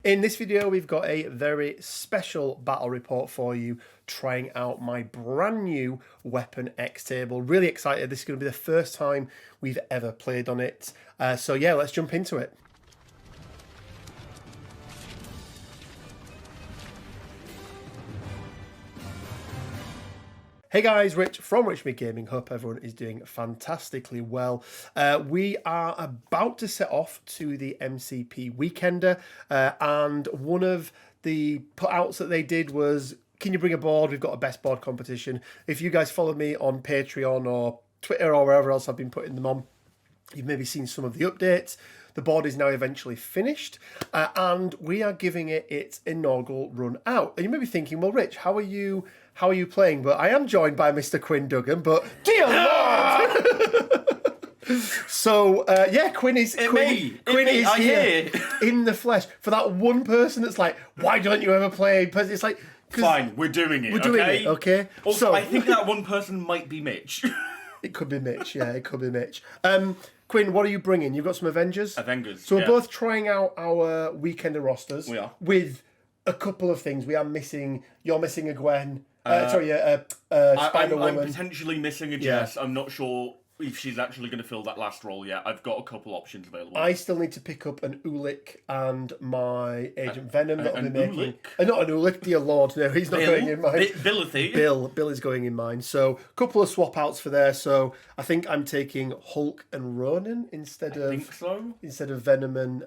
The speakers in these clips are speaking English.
In this video, we've got a very special battle report for you, trying out my brand new Weapon X table. Really excited. This is going to be the first time we've ever played on it. So yeah, let's jump into it. Hey guys, Rich from Richmond Gaming. Hope everyone is doing fantastically well. We are about to set off to the MCP Weekender, and one of the put-outs that they did was, can you bring a board? We've got a best board competition. If you guys follow me on Patreon or Twitter or wherever else I've been putting them on, you've maybe seen some of the updates. The board is now eventually finished, and we are giving it its inaugural run out. And you may be thinking, well, Rich, how are you playing? But I am joined by Mr. Quinn Duggan, but dear Lord! So, yeah, Quinn is here in the flesh. For that one person that's like, why don't you ever play? It's like, fine, we're doing it, okay? Also, So, I think that one person might be Mitch. It could be Mitch, yeah, it could be Mitch. Quinn, what are you bringing? You've got some Avengers? Avengers, So we're both trying out our Weekender rosters. We are. With a couple of things. You're missing a Gwen. I'm Spider-Woman. potentially missing a Jess. I'm not sure if she's actually going to fill that last role yet. I've got a couple options available. I still need to pick up an Ulick and my Agent Venom that I'll be making. Ulick? Not an Ulick, dear Lord, no, he's not going in mine. Bill is going in mine. So a couple of swap outs for there. So I think I'm taking Hulk and Ronan instead of Venom and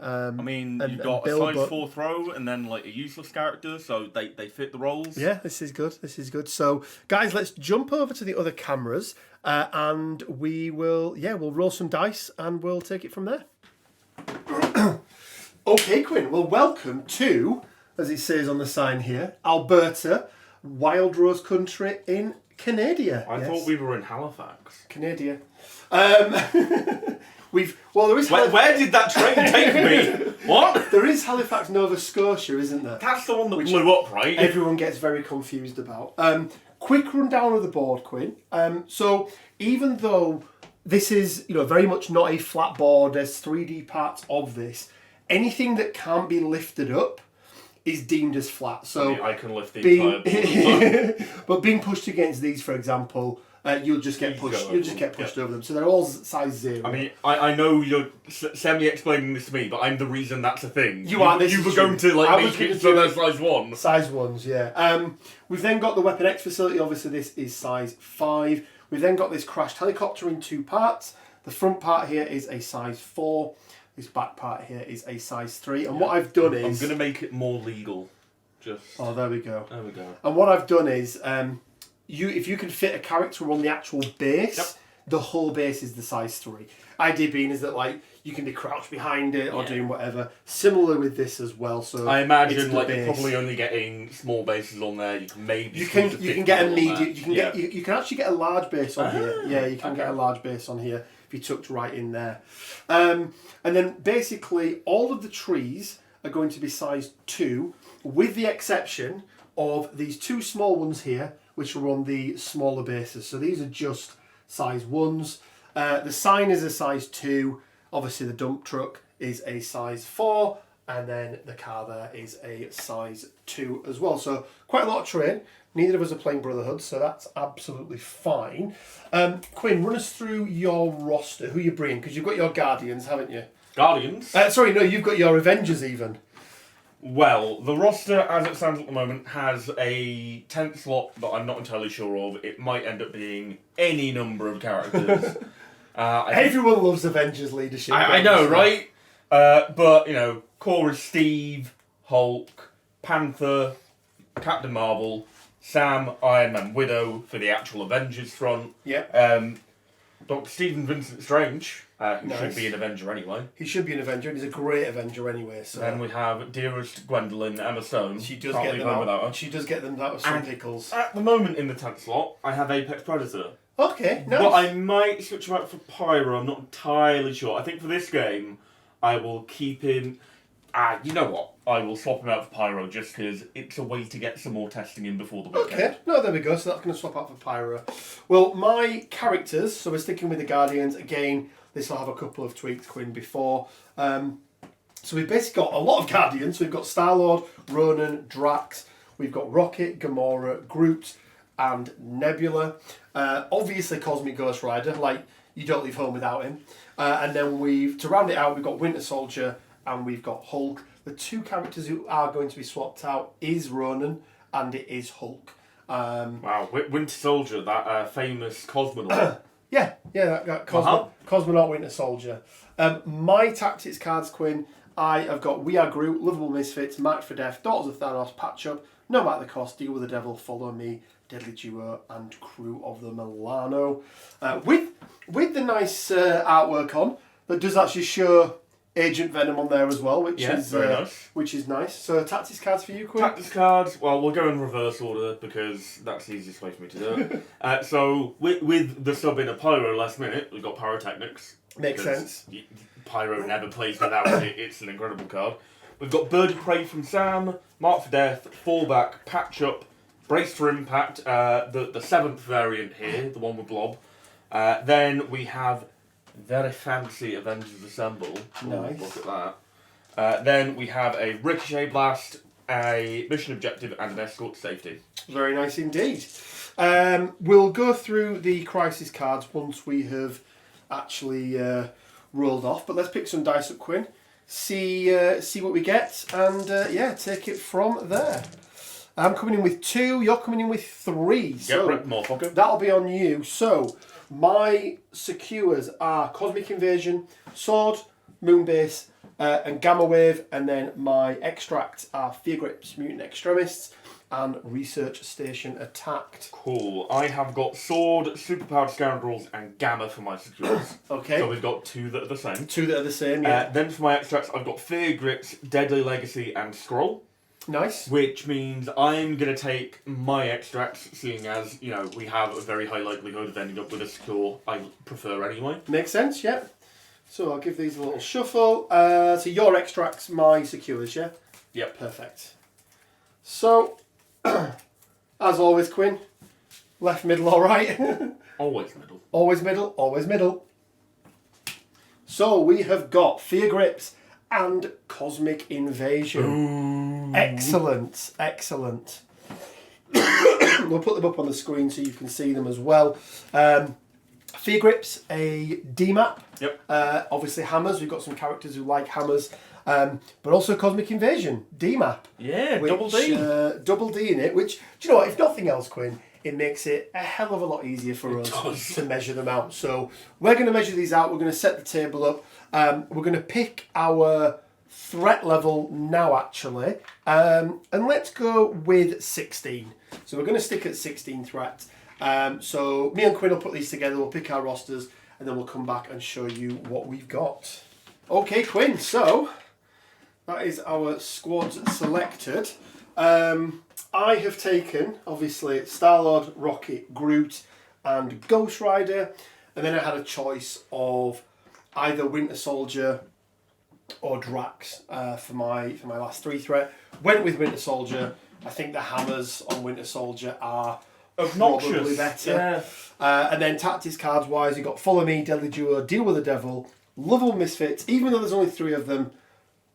you've got Bill, a size 4 throw and then like a useless character, so they fit the roles. Yeah, this is good. So guys, let's jump over to the other cameras. And we'll roll some dice and we'll take it from there. Okay, Quinn. Well, welcome to, as it says on the sign here, Alberta, Wild Rose Country in Canada. I thought we were in Halifax. Canada. There is. Where did that train take me? What? There is Halifax, Nova Scotia, isn't there? That's the one that blew up, right? Everyone gets very confused about. Quick rundown of the board, Quinn. So even though this is, very much not a flat board, there's 3D parts of this. Anything that can't be lifted up is deemed as flat. So I can lift the entire board. But being pushed against these, for example, you'll just get pushed. You'll just get pushed over them. So they're all size 0. I mean, I know you're semi-explaining this to me, but I'm the reason that's a thing. You were going to make it so they're size 1. Size 1s, yeah. We've then got the Weapon X facility. Obviously, this is size 5. We've then got this crashed helicopter in 2 parts. The front part here is a size 4. This back part here is a size 3. And what I've done is... I'm going to make it more legal. Oh, there we go. There we go. And what I've done is... if you can fit a character on the actual base, the whole base is the size 3. Idea being is that you can be crouched behind it or doing whatever. Similar with this as well. So I imagine you're probably only getting small bases on there. You can get a medium. You can actually get a large base on here. Yeah, you can get a large base on here if you tucked right in there. And then basically all of the trees are going to be size 2, with the exception of these 2 small ones here, which are on the smaller bases. So these are just size 1s. The sign is a size 2. Obviously the dump truck is a size 4. And then the car there is a size 2 as well. So quite a lot of terrain. Neither of us are playing Brotherhood, so that's absolutely fine. Quinn, run us through your roster. Who you bringing? Because you've got your Guardians, haven't you? Guardians? You've got your Avengers even. Well, the roster, as it stands at the moment, has a 10th slot that I'm not entirely sure of. It might end up being any number of characters. Everyone loves Avengers leadership. I know, right? But, core is Steve, Hulk, Panther, Captain Marvel, Sam, Iron Man, Widow for the actual Avengers front. Yeah. Dr. Stephen Vincent Strange, who should be an Avenger anyway. He should be an Avenger, and he's a great Avenger anyway. So then we have Dearest Gwendolyn, Emma Stone. She does get them out. She does get them out of some pickles. At the moment in the 10th slot, I have Apex Predator. Okay, nice. But I might switch him out for Pyro. I'm not entirely sure. I think for this game, I will keep him. You know what? I will swap him out for Pyro just because it's a way to get some more testing in before the weekend. Okay, no, there we go. So that's going to swap out for Pyro. Well, my characters, so we're sticking with the Guardians. Again, this will have a couple of tweaks, Quinn, before. So we've basically got a lot of Guardians. So we've got Star-Lord, Ronan, Drax. We've got Rocket, Gamora, Groot, and Nebula. Obviously Cosmic Ghost Rider, like you don't leave home without him. And then to round it out, we've got Winter Soldier and we've got Hulk. The two characters who are going to be swapped out is Ronan and it is Hulk. Wow, Winter Soldier, that famous cosmonaut. Yeah, that Cosmonaut Winter Soldier. My tactics cards, Quinn, I have got We Are Groot, Lovable Misfits, Marked for Death, Daughters of Thanos, Patch Up, No Matter the Cost, Deal with the Devil, Follow Me, Deadly Duo, and Crew of the Milano. With the nice artwork on that does actually show Agent Venom on there as well, which is very nice. Which is nice. So tactics cards for you, Quinn? Tactics cards, well, we'll go in reverse order because that's the easiest way for me to do it. So with the sub in a Pyro last minute, we've got Pyrotechnics. Makes sense. Pyro never plays without it. It's an incredible card. We've got Bird of Prey from Sam, Mark for Death, Fallback, Patch Up, Brace for Impact, the 7th variant here, the one with Blob. Then we have very fancy Avengers Assemble. Nice. Look at that. Then we have a Ricochet Blast, a Mission Objective, and an Escort Safety. Very nice indeed. We'll go through the Crisis cards once we have actually rolled off, but let's pick some dice up, Quinn. See what we get, and take it from there. I'm coming in with 2, you're coming in with 3. So motherfucker. That'll be on you. So, my secures are Cosmic Invasion, Sword, Moonbase, and Gamma Wave, and then my extracts are Fear Grips, Mutant Extremists, and Research Station Attacked. Cool. I have got Sword, Superpowered Scoundrels, and Gamma for my secures. Okay. So we've got 2 that are the same. 2 that are the same, yeah. Then for my extracts, I've got Fear Grips, Deadly Legacy, and Scroll. Nice. Which means I'm going to take my extracts, seeing as, we have a very high likelihood of ending up with a secure I prefer anyway. Makes sense, yeah. So I'll give these a little shuffle. So your extracts, my secures, yeah? Yep. Perfect. So, as always, Quinn, left, middle, all right? Always middle. Always middle, always middle. So we have got Fear Grips and Cosmic Invasion. Ooh. Excellent. We'll put them up on the screen so you can see them as well. Fear Grips, a D-map. Yep. Obviously hammers. We've got some characters who like hammers. But also Cosmic Invasion, D-map. Yeah, which, double D. Double D in it, which, do you know what, if nothing else, Quinn, it makes it a hell of a lot easier for us to measure them out. So we're going to measure these out. We're going to set the table up. We're going to pick our threat level now, actually. And let's go with 16. So we're going to stick at 16 threat. So me and Quinn will put these together. We'll pick our rosters and then we'll come back and show you what we've got. Okay, Quinn, so that is our squad selected. I have taken, obviously, Star-Lord, Rocket, Groot, and Ghost Rider. And then I had a choice of either Winter Soldier or Drax for my last 3 threat. Went with Winter Soldier. I think the hammers on Winter Soldier are probably better. Yeah. And then tactics cards wise, you got Follow Me, Deadly Duo, Deal with the Devil, Lovable Misfits. Even though there's only 3 of them,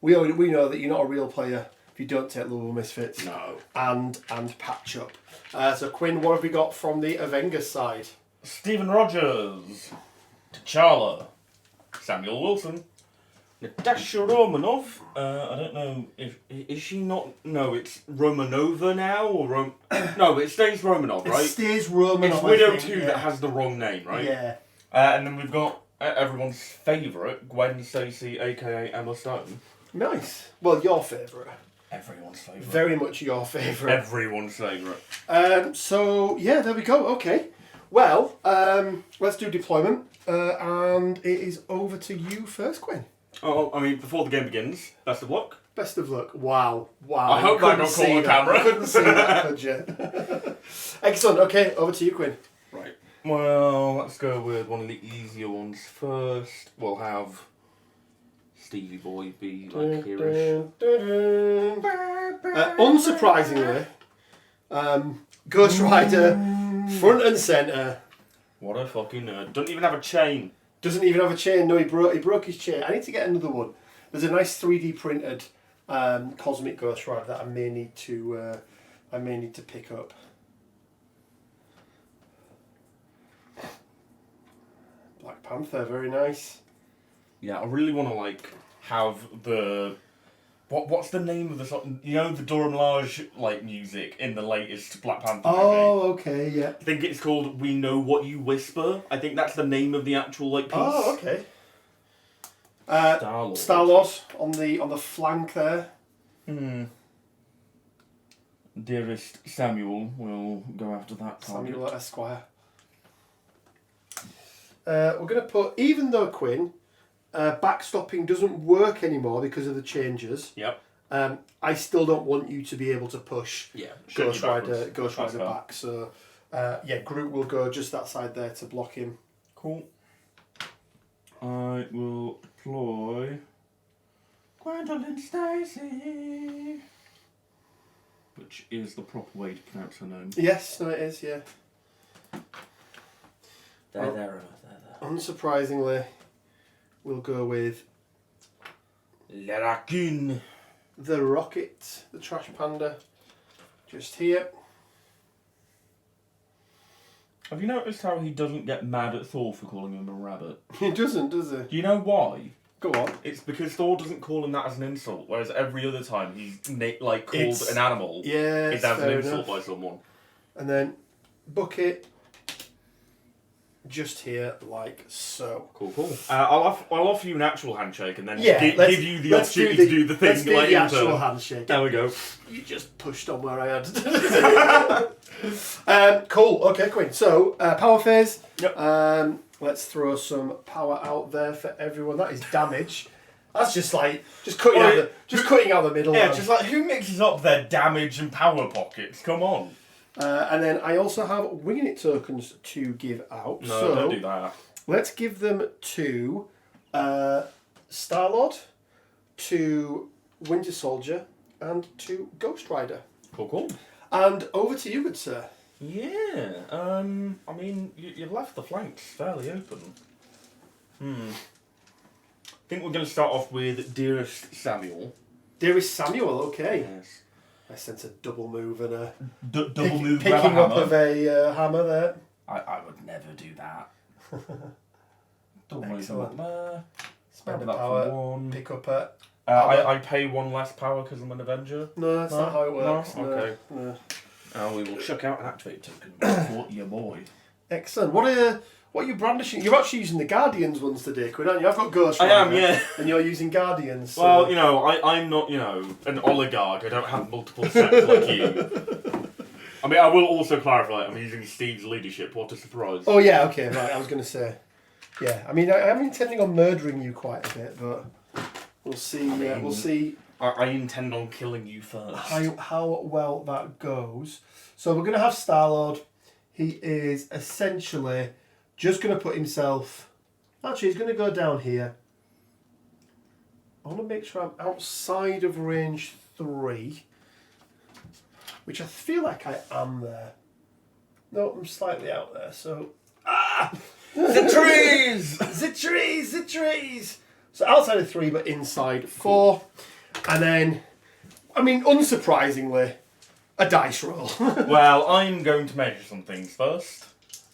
we know that you're not a real player if you don't take Lovable Misfits. No. And Patch Up. So Quinn, what have we got from the Avengers side? Stephen Rogers, T'Challa, Samuel Wilson, Natasha Romanoff. I don't know if is she not. No, it's Romanova now or No, it stays Romanov, right? It stays Romanov. It's Widow 2 that has the wrong name, right? Yeah. And then we've got everyone's favourite, Gwen Stacy, aka Emma Stone. Nice. Well, your favourite. Everyone's favourite. Very much your favourite. Everyone's favourite. So yeah, there we go. Okay. Well, let's do deployment, and it is over to you first, Quinn. Oh, I mean, before the game begins, best of luck. Best of luck. Wow. I hope that got caught on camera. Couldn't see that, could you? Excellent. Okay, over to you, Quinn. Right. Well, let's go with one of the easier ones first. We'll have Stevie Boy be like hereish. Unsurprisingly, Ghost Rider, front and centre. What a fucking nerd. Doesn't even have a chain. Doesn't even have a chain. No, he broke his chain. I need to get another one. There's a nice 3D printed Cosmic Ghost Rider that I may need to pick up. Black Panther, very nice. Yeah, I really want to like have the what's the name of the song? You know, the Dora Milaje like music in the latest Black Panther movie. Oh, okay, yeah. I think it's called "We Know What You Whisper." I think that's the name of the actual like piece. Oh, okay. Star-Lord. Star-Lord on the flank there. Dearest Samuel will go after that target. Samuel Esquire. We're going to put, even though Quinn, backstopping doesn't work anymore because of the changes. Yep. I still don't want you to be able to push Ghost Rider back. So, Groot will go just that side there to block him. Cool. I will deploy Gwendolyn Stacy, which is the proper way to pronounce her name. Yes, no, it is. Yeah. There. Unsurprisingly, we'll go with Larkin. the Rocket, the Trash Panda, just here. Have you noticed how he doesn't get mad at Thor for calling him a rabbit? He doesn't, does he? Do you know why? Go on. It's because Thor doesn't call him that as an insult, whereas every other time he's called an animal. Yeah, it's as an fair insult enough. by someone. And then Bucket, just here, like so. Cool. I'll offer you an actual handshake and then Yeah, give you the opportunity to do the thing. Let's do the actual handshake. There we go. You just pushed on where I had. Cool. Okay, Quinn. So power phase. Yep. Let's throw some power out there for everyone. That is damage. That's just cutting out the middle. Yeah, just like who mixes up their damage and power pockets? Come on. And then I also have winging it tokens to give out. No, so don't do that. Let's give them to Star-Lord, to Winter Soldier, and to Ghost Rider. Cool. And over to you, good sir. Yeah. I mean, you've left the flanks fairly open. I think we're going to start off with Dearest Samuel. Dearest Samuel, okay. Yes. I sense a double move and a Double move. picking up of a hammer there. I would never do that. Double move. Excellent. Spend Spend a that power, for one. pick up a... I pay one less power because I'm an Avenger. No, that's not how it works. No? Okay. No. We will chuck out an activate token for your boy. Excellent. What are you brandishing? You're actually using the Guardians ones today, Quinn, aren't you? I've got Ghost Rider. I am, yeah. And you're using Guardians. So. Well, I'm not, an oligarch. I don't have multiple sets like you. I mean, I will also clarify, I'm using Steve's leadership. What a surprise. Oh, yeah, okay, right. I was going to say. Yeah, I mean, I'm intending on murdering you quite a bit, but we'll see. We'll see. I intend on killing you first. How well that goes. So we're going to have Star-Lord. He is essentially just going to put himself... Actually, he's going to go down here. I want to make sure I'm outside of range 3. Which I feel like I am there. No, I'm slightly out there, so... The trees! The trees! So outside of 3, but inside 4. And then, I mean, unsurprisingly, a dice roll. Well, I'm going to measure some things first.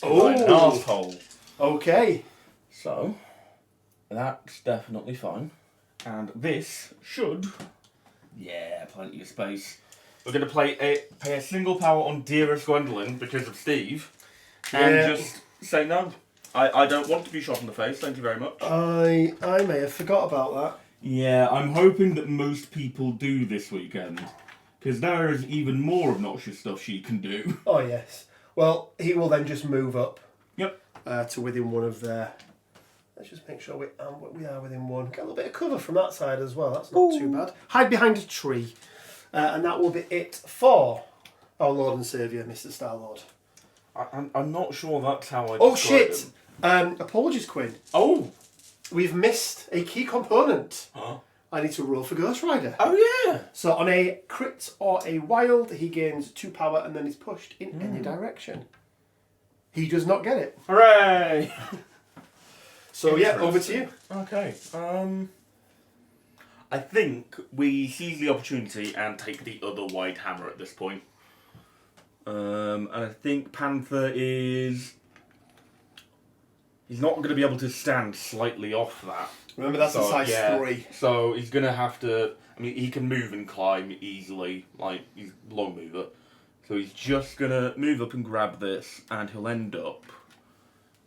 Oh. I'm an arsehole. Okay. So, that's definitely fine. And this should... Yeah, plenty of space. We're going to pay a single power on Dearest Gwendolyn because of Steve. And just say no. I don't want to be shot in the face, thank you very much. I may have forgot about that. Yeah, I'm hoping that most people do this weekend. Because there is even more obnoxious stuff she can do. Oh, yes. Well, he will then just move up. Yep. To within one of their... Let's just make sure we are within one. Get a little bit of cover from that side as well. That's not too bad. Hide behind a tree. And that will be it for our Lord and Saviour, Mr. Star-Lord. I'm not sure that's how I Oh, describe shit! him. Apologies, Quinn. Oh! We've missed a key component. Huh? I need to roll for Ghost Rider. Oh, yeah! So on a crit or a wild, he gains 2 power and then is pushed in any direction. He does not get it. Hooray! So yeah, over to you. Okay. I think we seize the opportunity and take the other white hammer at this point. And I think Panther is... He's not going to be able to stand slightly off that. Remember, that's a size 3. So he's going to have to... I mean, he can move and climb easily. Like, he's a long mover. So he's just going to move up and grab this, and he'll end up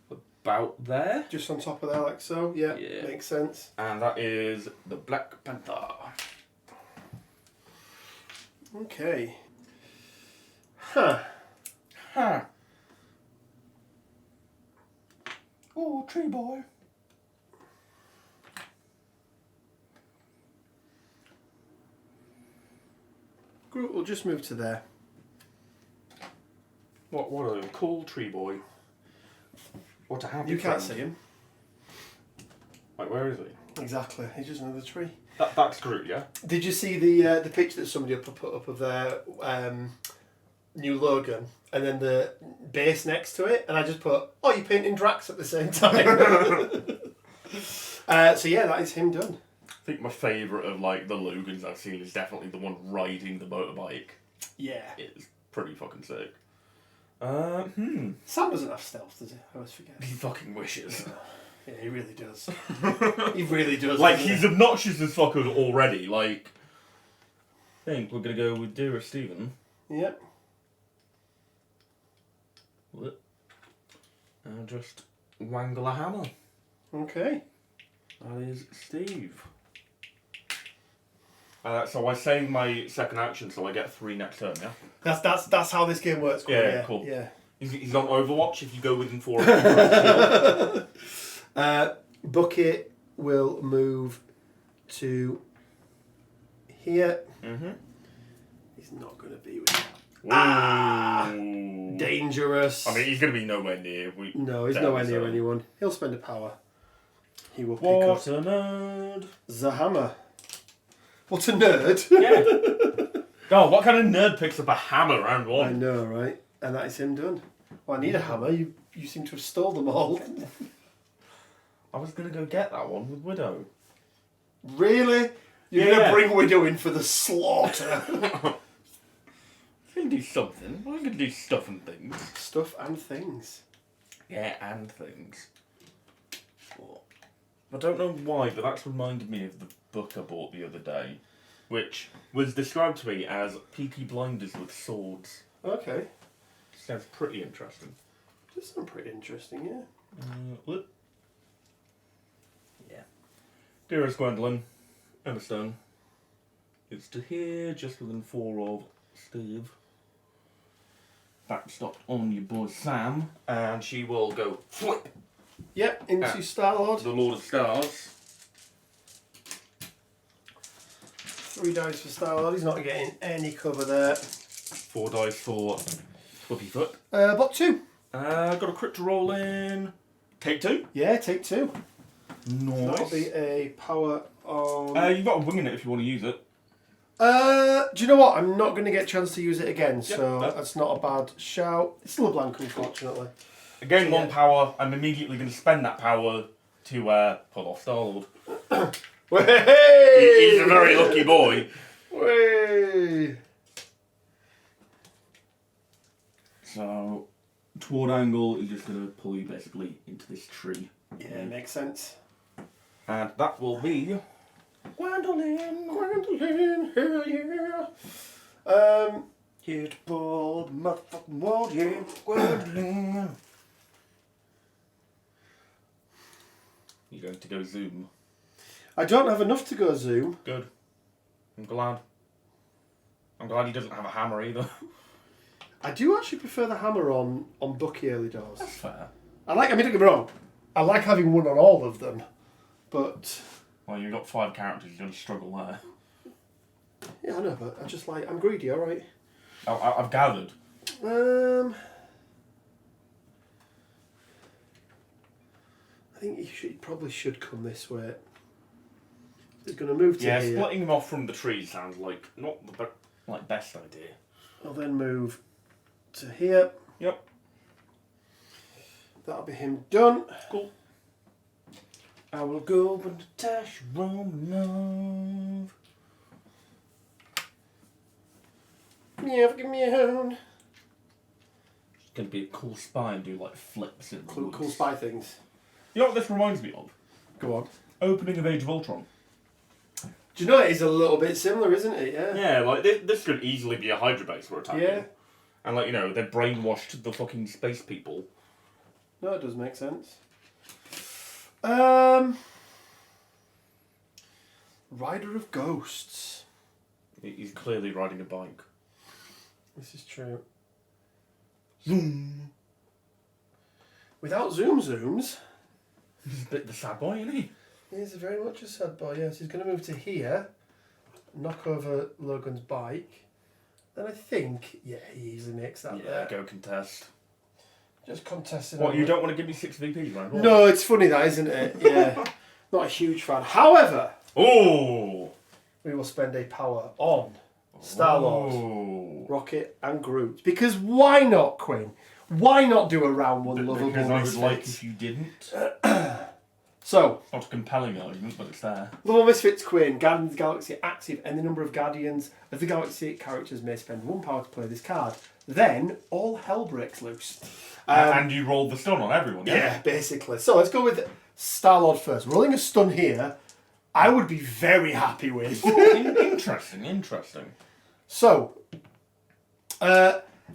about there. Just on top of there, like so. Yeah, makes sense. And that is the Black Panther. Okay. Huh. Oh, tree boy. Groot will just move to there. What a cool tree boy. What a happy You can't friend. see him. Like, where is he? Exactly. He's just another tree. That's Groot, yeah? Did you see the picture that somebody put up of their new Logan and then the base next to it? And I just put, oh, you're painting Drax at the same time. So yeah, that is him done. I think my favourite of like the Logans I've seen is definitely the one riding the motorbike. Yeah. It's pretty fucking sick. Sam doesn't have stealth, does he? I always forget. He fucking wishes. Yeah, he really does. He really does. Like, he's obnoxious as fuck already. Like, I think we're going to go with Dear Stephen. Yep. And just wangle a hammer. Okay. That is Steve. So I save my second action, so I get 3 next turn, yeah? That's how this game works. Yeah, cool. Yeah. He's on Overwatch if you go within 4 of Bucket will move to here. Mm-hmm. He's not going to be with Ah! Dangerous. I mean, he's going to be nowhere near. No, he's nowhere near anyone. He'll spend a power. He will pick up a nerd. the hammer. What a nerd. Yeah. Oh, what kind of nerd picks up a hammer round 1? I know, right? And that is him done. Well, I need a hammer. You seem to have stole them all. I was going to go get that one with Widow. Really? You're going to bring Widow in for the slaughter? I'm going to do something. I'm going to do stuff and things. Stuff and things. Yeah, and things. I don't know why, but that's reminded me of the book I bought the other day, which was described to me as Peaky Blinders with swords. Okay. Sounds pretty interesting. Does sound pretty interesting, yeah. What? Yeah. Dearest Gwendolyn, Emma Stone. It's to here, just within 4 of Steve. Backstopped on your boy Sam, and she will go flip. Yep, into Star-Lord. The Lord of Stars. 3 dice for Star-Lord. He's not getting any cover there. 4 dice for Flippyfoot. But 2. Got a crit to roll in. Take 2. Yeah, take 2. Nice. That'll be a power on... You've got a wing in it if you want to use it. Do you know what? I'm not going to get a chance to use it again, so Yep. that's not a bad shout. It's still a blank, unfortunately. Again, 1 power. I'm immediately going to spend that power to pull off Star-Lord. He's a very lucky boy. Way. So, toward angle is just going to pull you basically into this tree. Yeah, makes sense. And that will be Gwendolyn, hell yeah. hit ball, the motherfucking wall, yeah, Gwendolyn. You're going to go zoom. I don't have enough to go zoom. Good. I'm glad. I'm glad he doesn't have a hammer either. I do actually prefer the hammer on Bucky early doors. That's fair. I mean, don't get me wrong, I like having one on all of them, but... Well, you've got 5 characters, you're going to struggle there. Yeah, I know, but I just like, I'm greedy, alright? I've gathered. I think he probably should come this way. He's going to move to here. Yeah, splitting him off from the tree sounds like not the best idea. I'll then move to here. Yep. That'll be him done. Cool. I will go with Natasha Romanoff. Yeah, give me a hand. She's going to be a cool spy and do like flips in the woods. Cool spy things. You know what this reminds me of? Go on. Opening of Age of Ultron. Do you know it is a little bit similar, isn't it? Yeah. Yeah, like this could easily be a Hydra base we're attacking. Yeah. And like, you know, they brainwashed the fucking space people. No, it does make sense. Rider of Ghosts. He's clearly riding a bike. This is true. Zoom. Without zooms. He's a bit the sad boy, isn't he? He's very much a sad boy, yes. He's going to move to here, knock over Logan's bike. Then I think, yeah, he easily makes that there. Go contest. Just contesting. What, you don't want to give me 6 VPs, right? No, it's funny that, isn't it? Yeah. Not a huge fan. However, we will spend a power on Star-Lord, Rocket and Groot. Because why not, Quinn? Why not do a round one lovable Because I would Misfits? like if you didn't. So, Not a compelling argument, but it's there. Lovable Misfits Quinn, Guardians of the Galaxy active, and the number of Guardians of the Galaxy characters may spend 1 power to play this card. Then, all hell breaks loose. And you roll the stun on everyone, yeah? Yeah, basically. So, let's go with Star-Lord first. Rolling a stun here, I would be very happy with. Interesting. So,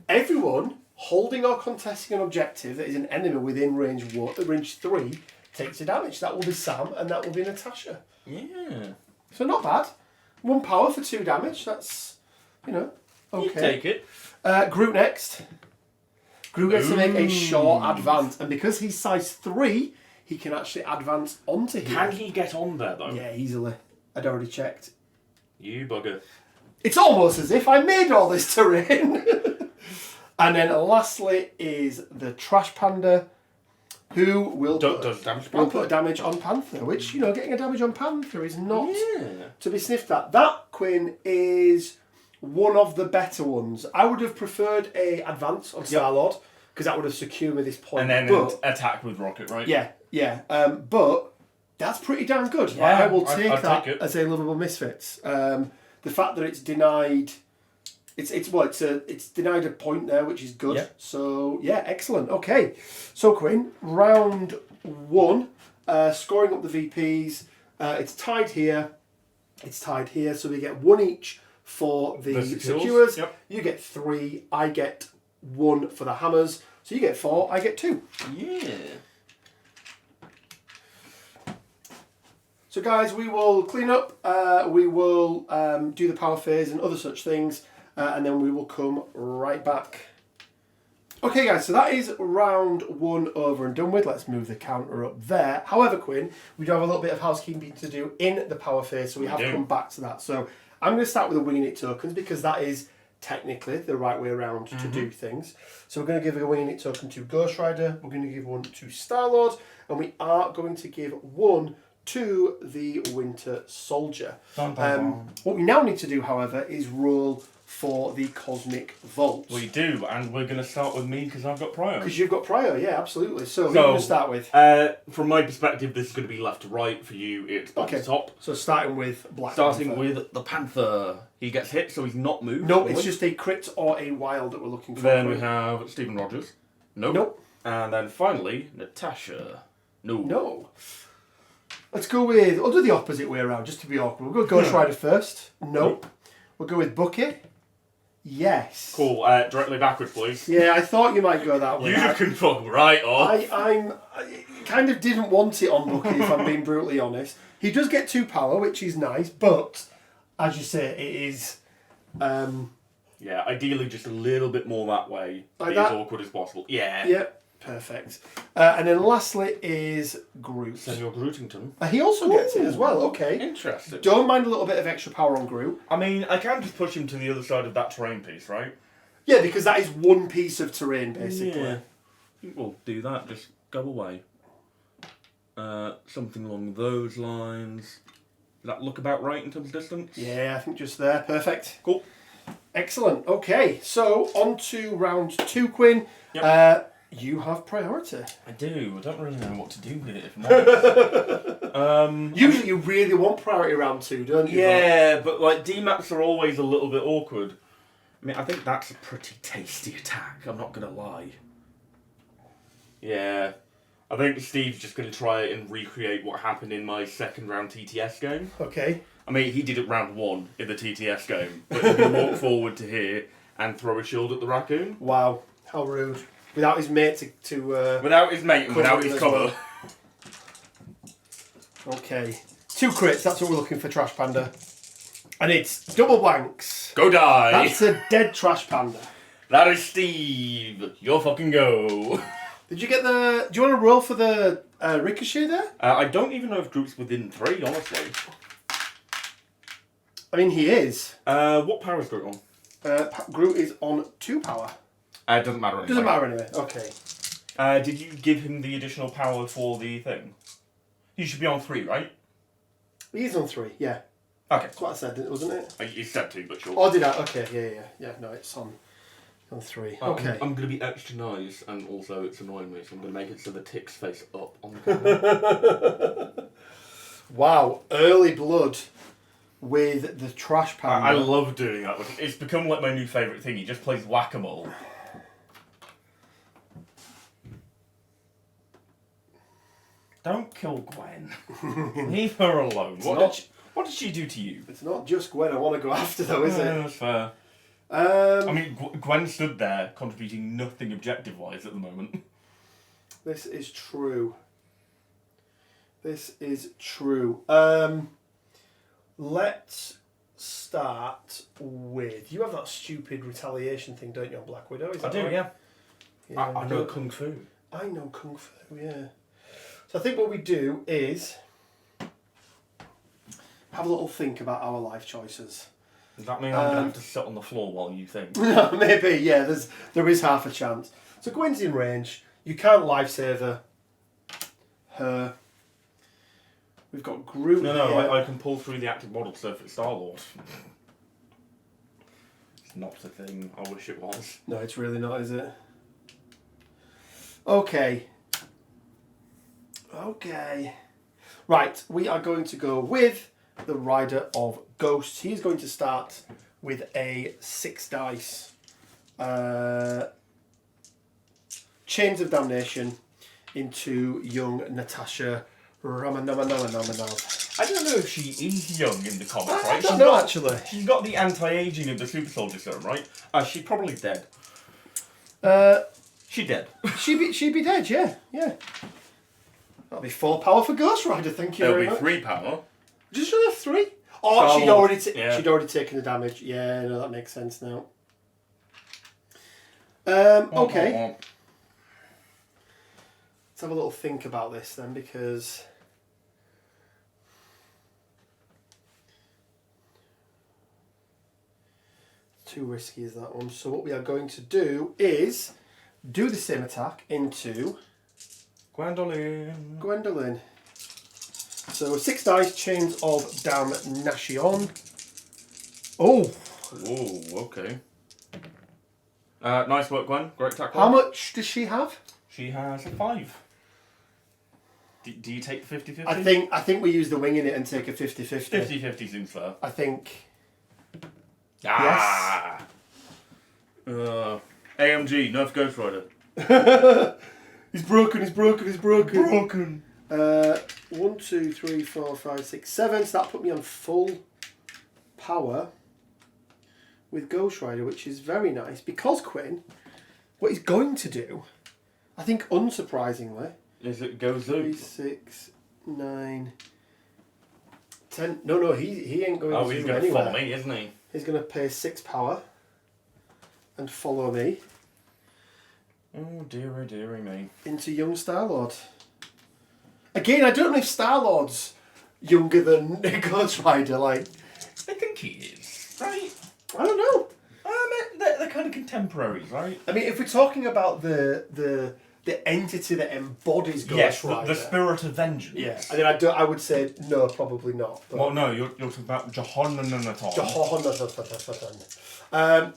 everyone holding or contesting an objective that is an enemy within range 3 takes a damage. That will be Sam, and that will be Natasha. Yeah. So not bad. 1 power for 2 damage. That's, okay. You take it. Groot next. Groot gets to make a short advance, and because he's size 3, he can actually advance onto here. Can he get on there, though? Yeah, easily. I'd already checked. You bugger. It's almost as if I made all this terrain. And then lastly is the Trash Panda, who will Does damage will put damage on Panther, which, getting a damage on Panther is not to be sniffed at. That, Quinn, is one of the better ones. I would have preferred a advance on Star-Lord, because that would have secured me this point. And then attack with Rocket, right? Yeah. But that's pretty damn good. Yeah, I will take I'd that take it. as a lovable Misfits. The fact that it's denied... It's denied a point there, which is good. Yep. So yeah, excellent. Okay, so Quinn, round 1, scoring up the VPs. It's tied here. So we get 1 each for the secures. Yep. You get 3. I get 1 for the hammers. So you get 4. I get 2. Yeah. So guys, we will clean up. We will do the power phase and other such things. And then we will come right back. Okay guys, so that is round 1 over and done with. Let's move the counter up there. However, Quinn, we do have a little bit of housekeeping to do in the power phase, so we have to come back to that. So I'm going to start with the winging it tokens, because that is technically the right way around to do things. So we're going to give a winging it token to Ghost Rider, we're going to give 1 to Star-Lord, and we are going to give 1 to the Winter Soldier. What we now need to do, however, is roll for the Cosmic Vault. We do, and we're going to start with me because I've got prior. Because you've got prior, yeah, absolutely. So who are you going to start with? From my perspective, this is going to be left to right. For you, it's bottom to top. So starting with Black Starting Panther. with the Panther. He gets hit, so he's not moved. No, it's just a crit or a wild that we're looking for. Then we have Stephen Rogers. Nope. And then finally, Natasha. No. Let's go with... I'll do the opposite way around, just to be awkward. We'll go Ghost Rider first. Nope. We'll go with Bucky. Yes. Cool. Directly backwards, please. Yeah, I thought you might go that way. You can fuck right off. I kind of didn't want it on Bucky, if I'm being brutally honest. He does get 2 power, which is nice, but as you say, it is... yeah, ideally just a little bit more that way. Like be that? as awkward as possible. Yeah. Yep, perfect. And then lastly is Groot. Senor Grootington. He also gets it as well, okay. Interesting. Don't mind a little bit of extra power on Groot. I mean, I can just push him to the other side of that terrain piece, right? Yeah, because that is 1 piece of terrain, basically. Yeah. I think we'll do that. Just go away. Something along those lines. Does that look about right in terms of distance? Yeah, I think just there. Perfect. Cool. Excellent. Okay, so on to round 2, Quinn. Yep. You have priority. I do. I don't really know what to do with it, if I'm honest. Usually you really want priority round 2, don't you? Yeah, but like D-maps are always a little bit awkward. I mean, I think that's a pretty tasty attack, I'm not going to lie. Yeah. I think Steve's just going to try and recreate what happened in my second round TTS game. Okay. I mean, he did it round 1 in the TTS game, but he can walk forward to here and throw a shield at the raccoon. Wow, how rude. Without his mate to without his mate and without his cover. Well. Okay. 2 crits, that's what we're looking for, Trash Panda. And it's double blanks. Go die! That's a dead Trash Panda. That is Steve. You'll fucking go. Did you get the... Do you want to roll for the ricochet there? I don't even know if Groot's within 3, honestly. I mean, he is. What power is Groot on? Groot is on 2 power. It doesn't matter anyway. Doesn't matter anyway, okay. Did you give him the additional power for the thing? He should be on 3, right? He's on 3, yeah. Okay. That's what I said, wasn't it? You said 2, but sure. Oh, did I? Okay, yeah. No, it's on 3. Okay. I'm going to be extra nice, and also it's annoying me, so I'm going to make it so the tick's face up on the camera. Wow, early blood with the Trash Panda. I love doing that. It's become like my new favourite thing. He just plays whack-a-mole. Don't kill Gwen. Leave her alone. What did she do to you? It's not just Gwen I want to go after, though, is it? That's fair. I mean, Gwen stood there contributing nothing objective-wise at the moment. This is true. Let's start with... You have that stupid retaliation thing, don't you, on Black Widow? Is that right? Yeah. I know Kung Fu. I know Kung Fu, yeah. So I think what we do is have a little think about our life choices. Does that mean I'm going to have to sit on the floor while you think? No, maybe, yeah, there is half a chance. So Gwen's in range. You can't lifesaver her. We've got Groot here. I can pull through the active model so if it's Star-Lord. It's not the thing. I wish it was. No, it's really not, is it? Okay. Right, we are going to go with the Rider of Ghosts. He's going to start with a 6 dice. Chains of Damnation into young Natasha Romanoff. I don't know if she is young in the comics, right? I don't know, actually. She's got the anti-aging of the super soldier serum, right? She's probably dead. She's dead. She'd be dead, yeah. That'll be 4 power for Ghost Rider, thank you very much. There'll be 3 power. Just another 3? Oh, she'd already taken the damage. Yeah, no, that makes sense now. Okay. Let's have a little think about this then, because... too risky is that one. So what we are going to do is do the same attack into... Gwendolyn. So 6 dice, Chains of Damnation. Oh! Whoa, okay. Nice work, Gwen. Great attack. How much does she have? She has a 5. Do you take the 50-50? I think we use the wing in it and take a 50-50. 50-50 seems fair. I think... Ah! Yes. AMG, Nerf Ghost Rider. He's broken. 1, 2, 3, 4, 5, 6, 7. So that put me on full power with Ghost Rider, which is very nice. Because Quinn, what he's going to do, I think unsurprisingly, is it goes 3, 6, 9, 10. No, he ain't going to he's do going to anywhere. follow me, isn't he? He's going to pay 6 power and follow me. Oh, dearie me. Into young Star-Lord. Again, I don't know if Star-Lord's younger than Ghost Rider, like... I think he is, right? I don't know. They're kind of contemporaries, right? I mean, if we're talking about the entity that embodies Ghost Rider... the spirit of vengeance. Yeah, and then I would say, no, probably not. But... Well, no, you're talking about Jehonathon.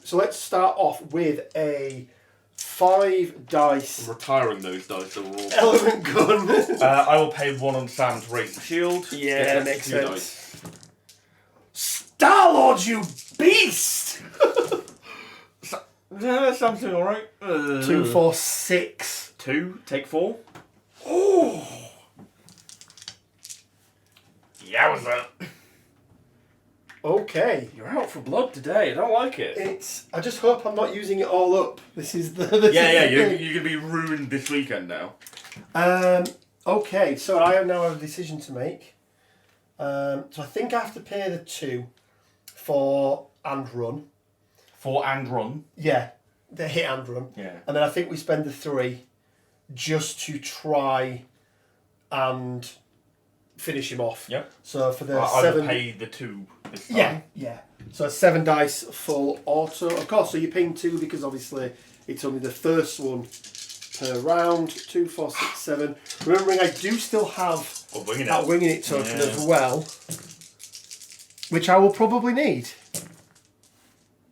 So let's start off with a 5 dice. I'm retiring those dice. They were all... Element gun. I will pay 1 on Sam to raise the shield. Yeah, makes 2 sense. dice. Star-Lord, you beast! Something alright. 2, 4, 6. 2, take 4. Oh! Yowza. Okay. You're out for blood today. I don't like it. I just hope I'm not using it all up. This is the... You're going to be ruined this weekend now. Okay, so I now have a decision to make. So I think I have to pay the 2 for and run. For and run. Yeah, the hit and run. Yeah. And then I think we spend the 3 just to try and finish him off. Yep. So for the I 7... will pay the 2 this time. Yeah. So 7 dice full auto. Of course, so you're paying 2 because obviously it's only the first one per round. 2, 4, 6, 7. Remembering I do still have that winging it token as well, which I will probably need.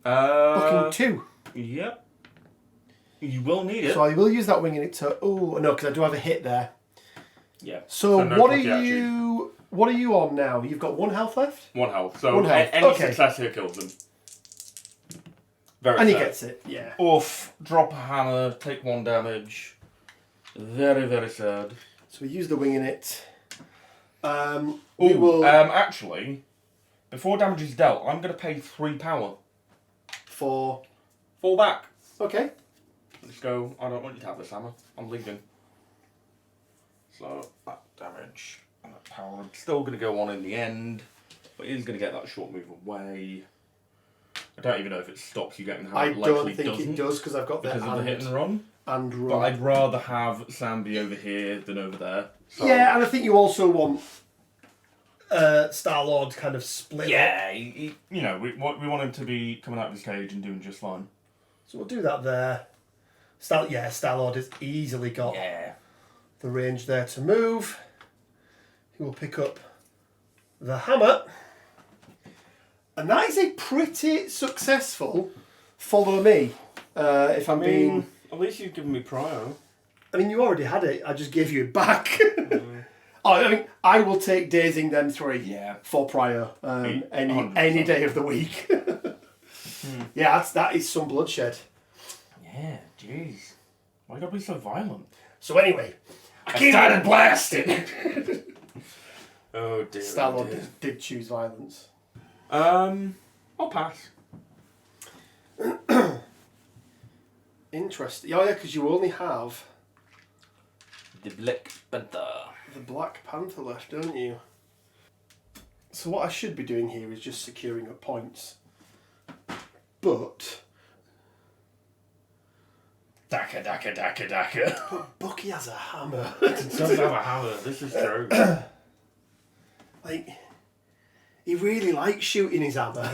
Booking 2. Yep. You will need it. So I will use that winging it token. Oh no, because I do have a hit there. Yeah. So no what are property you? What are you on now? You've got 1 health left. 1 health. So 1 health. any Okay. success here kills them. Very And he sad. gets it. Yeah. Oof. Drop a hammer. Take 1 damage. Very, very sad. So we use the winging it. We will Actually, before damage is dealt, I'm going to pay 3 power. for. Fall back. Okay. Let's go. I don't want you to have this hammer. I'm leaving. So that damage and that power. I'm still going to go on in the end, but he's going to get that short move away. I don't even know if it stops you getting the hammer. I It don't likely think doesn't it does because I've got because of the hit and run. and run. But I'd rather have Sam be over here than over there. So, Yeah, and I think you also want Star-Lord kind of split. yeah. We want him to be coming out of his cage and doing just fine. So we'll do that there. Star-Lord has easily got the range there to move. He will pick up the hammer. And that is a pretty successful follow me. If I'm being... At least you've given me prior. I mean, you already had it. I just gave you it back. I will take dazing them 3 for prior any day of the week. Yeah, that is some bloodshed. Yeah, jeez. Why gotta be so violent? So anyway, I started blasting. Oh dear. Star-Lord did choose violence. I'll pass. Interesting. Oh yeah, because you only have The Black Panther. the Black Panther left, don't you? So what I should be doing here is just securing up points. But Daka. Bucky has a hammer. He does have a hammer. This is true. Like, he really likes shooting his hammer.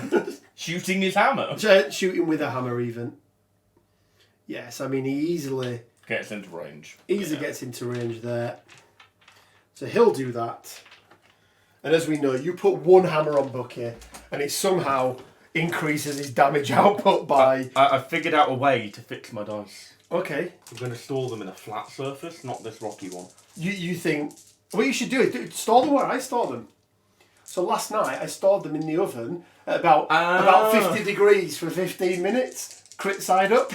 Shooting his hammer. Shooting with a hammer, even. Yes, I mean, he easily Gets into range. gets into range there. So he'll do that. And as we know, you put 1 hammer on Bucky, and it somehow increases his damage output by... I figured out a way to fix my dice. Okay. I'm going to store them in a flat surface, not this rocky one. You think... What you should do is store them where I store them. So last night, I stored them in the oven at about 50 degrees for 15 minutes. Crit side up.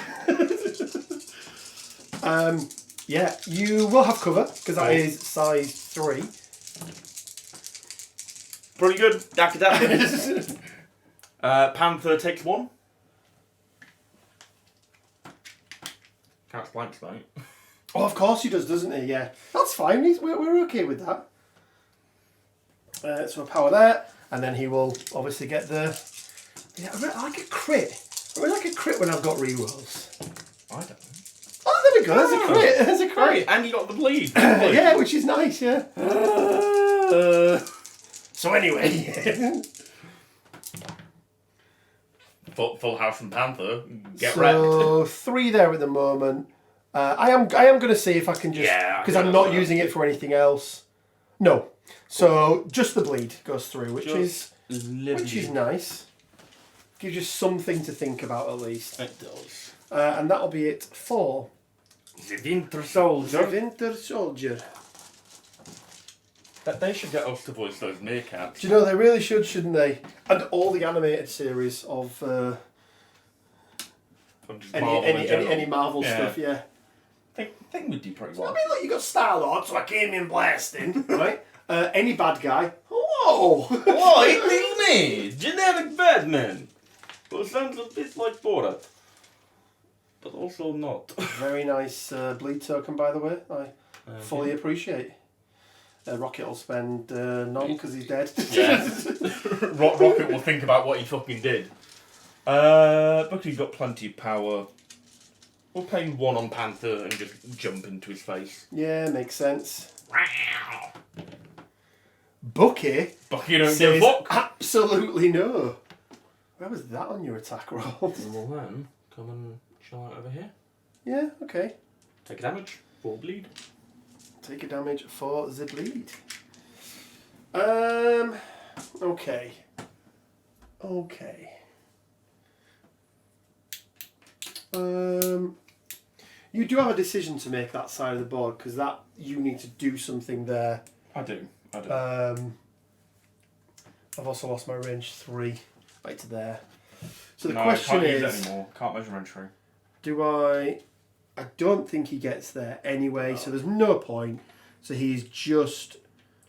Yeah, you will have cover, because that is size 3. Pretty good. Daka. Panther takes 1. Counts blanks, mate. Oh, of course he does, doesn't he? Yeah. That's fine. We're okay with that. So a power there, and then he will obviously get the... Yeah, I like a crit. I really like a crit when I've got rerolls. I don't know. Oh, there we go. There's a crit. There's a crit. And you got the bleed. Yeah, which is nice, yeah. So anyway... Full house and Panther. Get so wrecked. 3 there at the moment. I am going to see if I can just... Because I'm not using it for anything else. No. So just the bleed goes through, which is nice. Gives you something to think about at least. It does. And that'll be it for The Winter Soldier. The Winter Soldier. That they should get us to voice those meerkats. Do you know, they really should, shouldn't they? And all the animated series of any Marvel stuff, yeah. I think we'd do pretty well. I mean, look, you got Star-Lord, so I came in blasting, right? Any bad guy, hello! Oh, it's me, generic Batman. Who sounds a bit like Borat, but also not. Very nice bleed token, by the way. I fully appreciate. Rocket will spend none because he's dead. Yeah. Rocket will think about what he fucking did. Bucky's got plenty of power. We'll pay 1 on Panther and just jump into his face. Yeah, makes sense. Bucky don't give a fuck. Absolutely no. Where was that on your attack roll? Well then, come and chill out over here. Yeah, okay. Take damage, 4 bleed. Take a damage for the bleed. Okay. You do have a decision to make that side of the board because that you need to do something there. I do. I've also lost my range 3 right to there. So the question can't is, use it anymore. Can't measure entry. do I don't think he gets there anyway, so there's no point. So he's just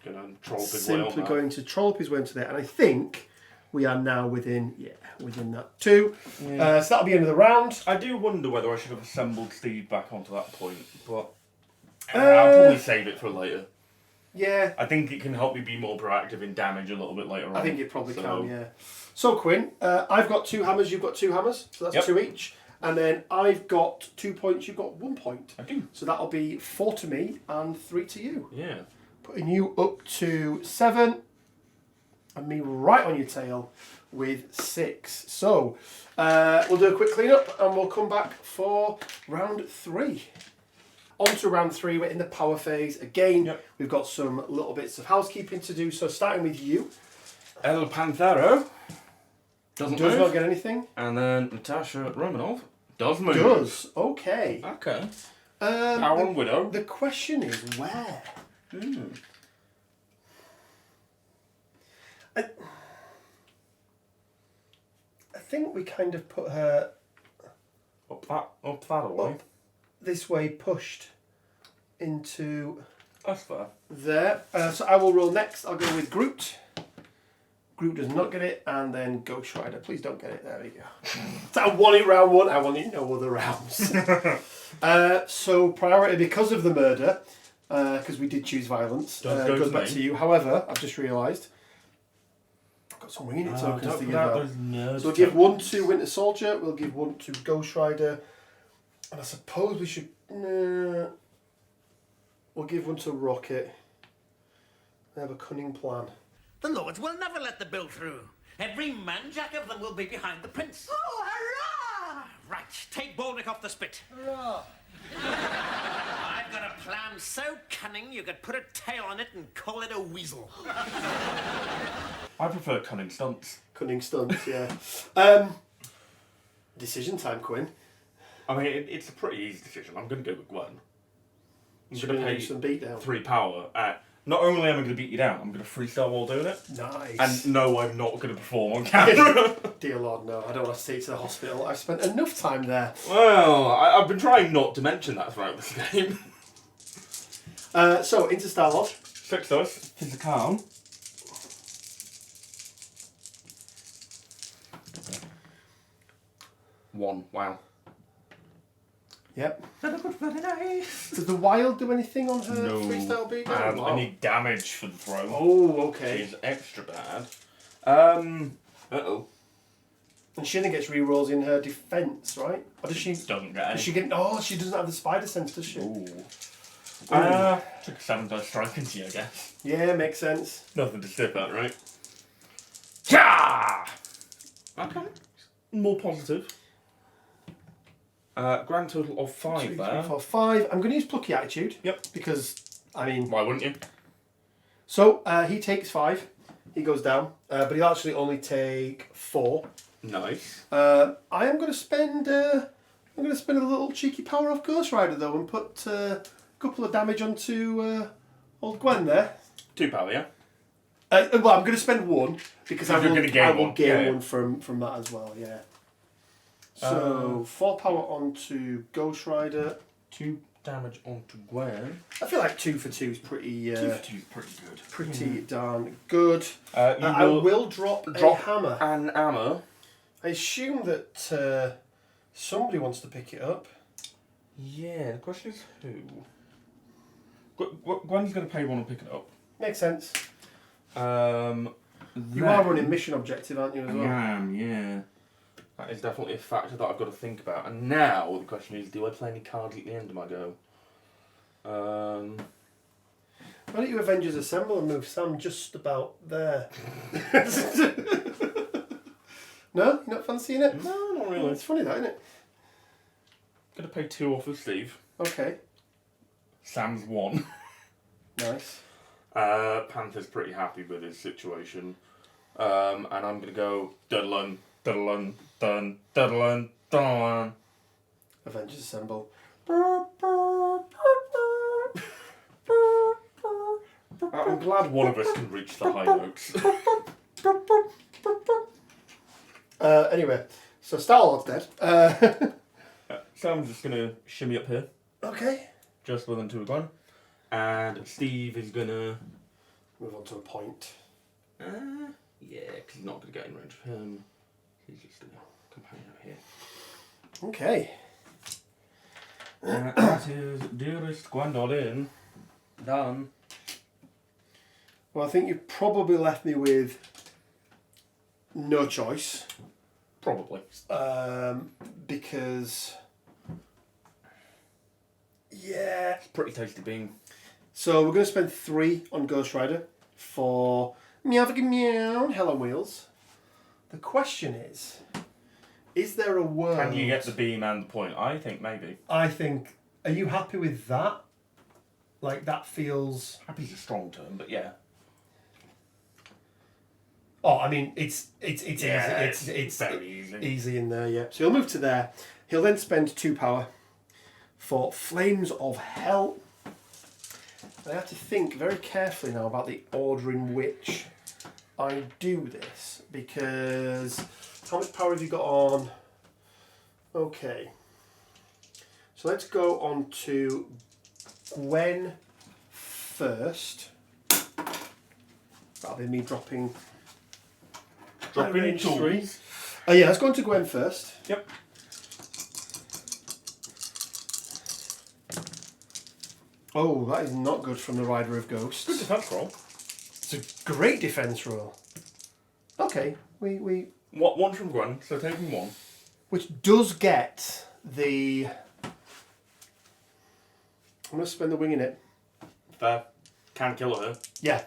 Gonna troll his way simply on going to troll up his way into there, and I think we are now within that 2. Yeah. So that'll be the end of the round. I do wonder whether I should have assembled Steve back onto that point, but I'll probably save it for later. Yeah, I think it can help me be more proactive in damage a little bit later on. I think it probably can. Yeah. So Quinn, I've got 2 hammers. You've got 2 hammers. So that's 2 each. And then I've got 2 points. You've got 1 point. I do. So that'll be 4 to me and 3 to you. Yeah. Putting you up to 7, and me right on your tail with 6. So we'll do a quick clean up, and we'll come back for round 3. On to round 3, we're in the power phase. Again, we've got some little bits of housekeeping to do. So starting with you. El Panthero does not get anything. And then Natasha Romanov does move. Does. Okay. Okay. Power and Widow. The question is where? I think we kind of put her Up that away. Up this way, pushed into That's fair. there. So I will roll next. I'll go with Groot. Groot does not get it, and then Ghost Rider. Please don't get it. There we go. So I want it round 1. I want it no other rounds. So priority because of the murder, because we did choose violence. Goes back to you. However, I've just realised I've got some ringing it tokens to give out. So we'll give 1 to Winter Soldier. We'll give 1 to Ghost Rider, and I suppose we should. We'll give 1 to Rocket. I have a cunning plan. The Lords will never let the bill through. Every man-jack of them will be behind the prince. Oh, hurrah! Right, take Baldrick off the spit. Hurrah! I've got a plan so cunning you could put a tail on it and call it a weasel. I prefer cunning stunts. Cunning stunts, yeah. Decision time, Quinn. I mean, it's a pretty easy decision. I'm going to go with Gwen. I'm Should going we to do pay some beatdown? 3 power. Not only am I going to beat you down, I'm going to freestyle while doing it. Nice. And no, I'm not going to perform on camera. Dear Lord, no. I don't want to take to the hospital. I've spent enough time there. Well, I've been trying not to mention that throughout this game. So, into Star-Lord. 6 dice. Physical. One. Wow. Yep. Very nice. Does the Wild do anything on her No. freestyle beatdown? I need damage for the throw. Oh, okay. She's extra bad. Uh-oh. And she only gets rerolls in her defence, right? Or does she? Doesn't get any. Does she get? Oh, she doesn't have the spider sense, does she? Ooh. Ooh. Took a 7 dice strike into you, I guess. Yeah, makes sense. Nothing to stick at, right? Yeah. Okay. More positive. Grand total of 5 2, 3, there. 4, 5. I'm going to use Plucky Attitude. Yep. Because, I mean... Why wouldn't you? So, he takes 5. He goes down. But he'll actually only take 4. Nice. I am going to spend. I'm going to spend a little cheeky power off Ghost Rider though, and put a couple of damage onto old Gwen there. 2 power, yeah. Well, I'm going to spend 1 because I You're will gonna gain I will one. gain Yeah, yeah. 1 from that as well. Yeah. So 4 power onto Ghost Rider. 2 damage onto Gwen. I feel like 2 for 2 is pretty. 2 for 2 is pretty good. Pretty darn good. You I will drop a hammer. An hammer. I assume that somebody wants to pick it up. Yeah, the question is who? Gwen's going to pay 1 and pick it up. Makes sense. You You are running mission objective, aren't you, as well? I am, yeah. That is definitely a factor that I've got to think about. And now the question is, do I play any cards at the end of my go? Why don't you Avengers assemble and move Sam just about there? No? You're not fancying it? No, not Oh, really. it's funny that, isn't it? Going to pay 2 off of Steve. Okay. Sam's 1. Nice. Panther's pretty happy with his situation. And I'm going to go duddlun, duddlun, dun, duddlun, dun. Avengers assemble. I'm glad one of us can reach the high notes. Anyway, so Star-Lord's dead. So I'm just going to shimmy up here, Okay. just within 2 of Gwen. And Steve is going to... Move on to a point. yeah, because he's not going to get in range of him. He's just going to come hang out here. Okay. That is dearest Gwendolyn. Done. Well, I think you've probably left me with no choice. Probably. Because... Yeah. It's pretty tasty bean. So we're going to spend 3 on Ghost Rider for meow meow Hell on Wheels. The question is there a world... Can you get the beam and the point? I think maybe. I think... Are you happy with that? Like, that feels... Happy's a strong term, but yeah. Oh, I mean, it's Yeah, easy. It's very easy. Easy in there, yeah. So he'll move to there. He'll then spend 2 power for Flames of Hell. I have to think very carefully now about the order in which I do this, because how much power have you got on? Okay. So let's go on to Gwen first. That'll be me dropping range tools. 3. Oh yeah, let's go on to Gwen first. Yep. Oh, that is not good from the Rider of Ghosts. Good defense roll. It's a great defense roll. Okay, we What 1 from Gwen, so taking 1. which does get the... I'm going to spend the wing in it. Fair. Can kill her. Yeah.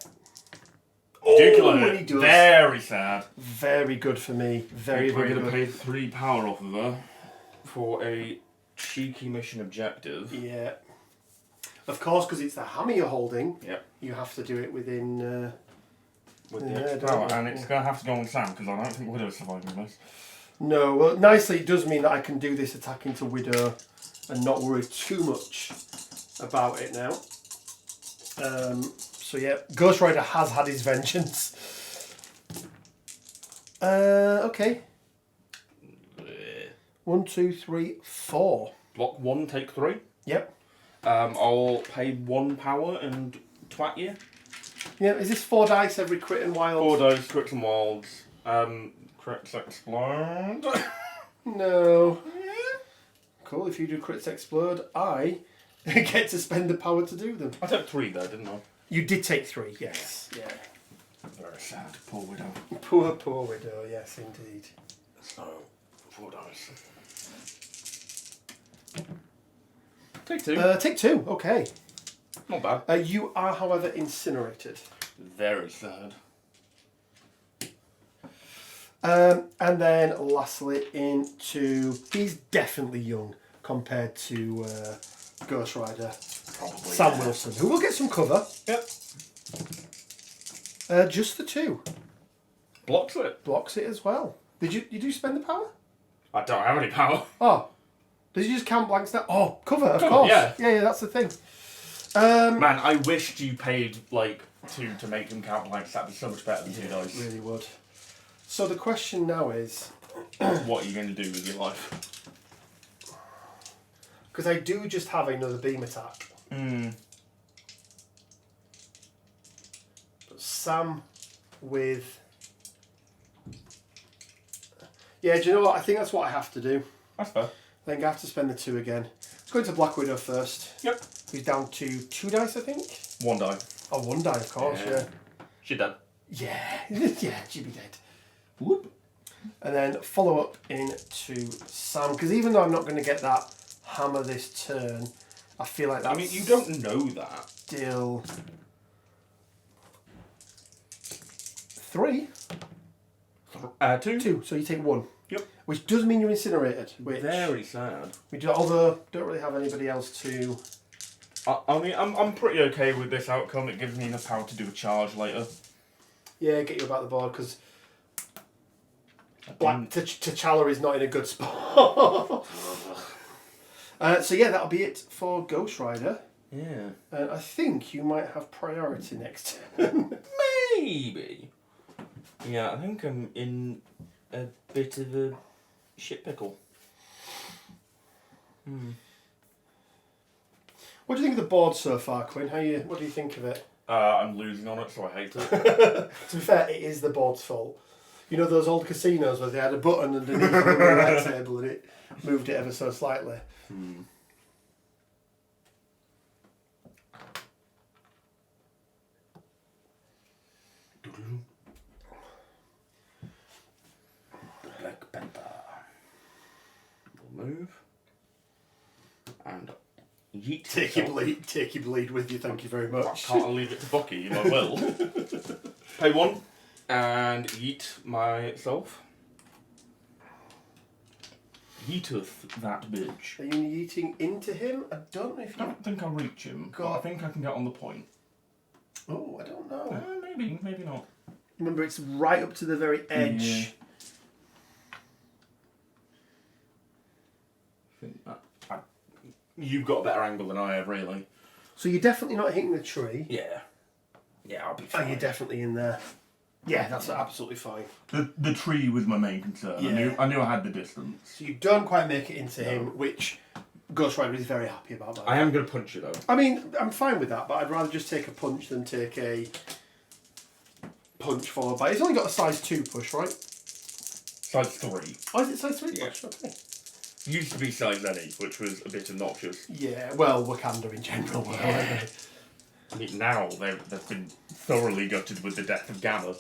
Do kill and her. he does. Very sad. Very good for me. Very, We're very going to good. pay 3 power off of her for a cheeky mission objective. Yeah. Of course, because it's the hammer you're holding, Yep. you have to do it within... With the Yeah, extra don't power, you? and it's going to have to go on Sam because I don't think Widow's surviving this. No, well, nicely it does mean that I can do this attack into Widow and not worry too much about it now. So yeah, Ghost Rider has had his vengeance. Okay. 1, 2, 3, 4. Block 1, take 3. Yep. I'll pay 1 power and twat you. Yeah, is this 4 dice every crit and wild? 4 dice, crits and wilds. Crits explode. No. Cool, if you do crits explode, I get to spend the power to do them. I took 3 though, didn't I? You did take 3, yes. Yeah. Very sad, poor Widow. Poor, poor Widow, yes indeed. So, 4 dice. Take 2. Take 2, okay. Not bad. You are, however, incinerated. Very sad. And then lastly into... He's definitely young compared to Ghost Rider. Probably. Sam Wilson, who will get some cover. Yep. Just the 2. Blocks it. Blocks it as well. Did you spend the power? I don't have any power. Oh. Did you just count blanks now? Oh, cover, of Cover, course. yeah. Yeah, that's the thing. Man, I wished you paid, like, 2 to make them count blanks. That'd be so much better than 2 dice. It really would. So the question now is... What are you going to do with your life? Because I do just have another beam attack. But Sam with... Yeah, do you know what? I think that's what I have to do. That's fair. I think I have to spend the 2 again. Let's go into Black Widow first. Yep. Who's down to 2 dice, I think? 1 die. Oh, 1 die, of course, yeah. She dead. Yeah, yeah, she'd be dead. Whoop. And then follow up into Sam, because even though I'm not going to get that hammer this turn, I feel like that's... I mean, you don't know that. Still... 3? 2. 2, so you take 1. Yep. Which does mean you're incinerated. Which Very sad. we do, although don't really have anybody else to... I mean, I'm pretty okay with this outcome. It gives me enough power to do a charge later. Yeah, get you about the board, because T'Challa is not in a good spot. So yeah, that'll be it for Ghost Rider. Yeah. I think you might have priority next turn. Maybe. Yeah, I think I'm in a bit of a shit pickle. What do you think of the board so far, Quinn? What do you think of it? I'm losing on it, so I hate it. To be fair, it is the board's fault. You know those old casinos where they had a button underneath the roulette table and it moved it ever so slightly? Black Panther. We'll move. And yeet. Take your bleed with you, thank you very much. Can't I leave it to Bucky if I will? Pay 1 and yeet myself. Yeeteth that bitch. Are you yeeting into him? I don't know if I you... don't think I'll reach him, but I think I can get on the point. Oh, I don't know. Maybe not. Remember, it's right up to the very edge. Yeah. I think you've got a better angle than I have, really. So you're definitely not hitting the tree. Yeah. Yeah, I'll be Oh, fine. you're definitely in there. Yeah, that's absolutely fine. The tree was my main concern. Yeah. I knew I had the distance. So you don't quite make it into him, which Ghost Rider is very happy about that. I am going to punch you, though. I mean, I'm fine with that, but I'd rather just take a punch than take a punch followed by... He's only got a size 2 push, right? Size 3. Oh, is it size 3 Yeah. push? Okay. Used to be size any, which was a bit obnoxious. Yeah, well, Wakanda in general. Yeah. I mean, now they've been thoroughly gutted with the death of Gamma.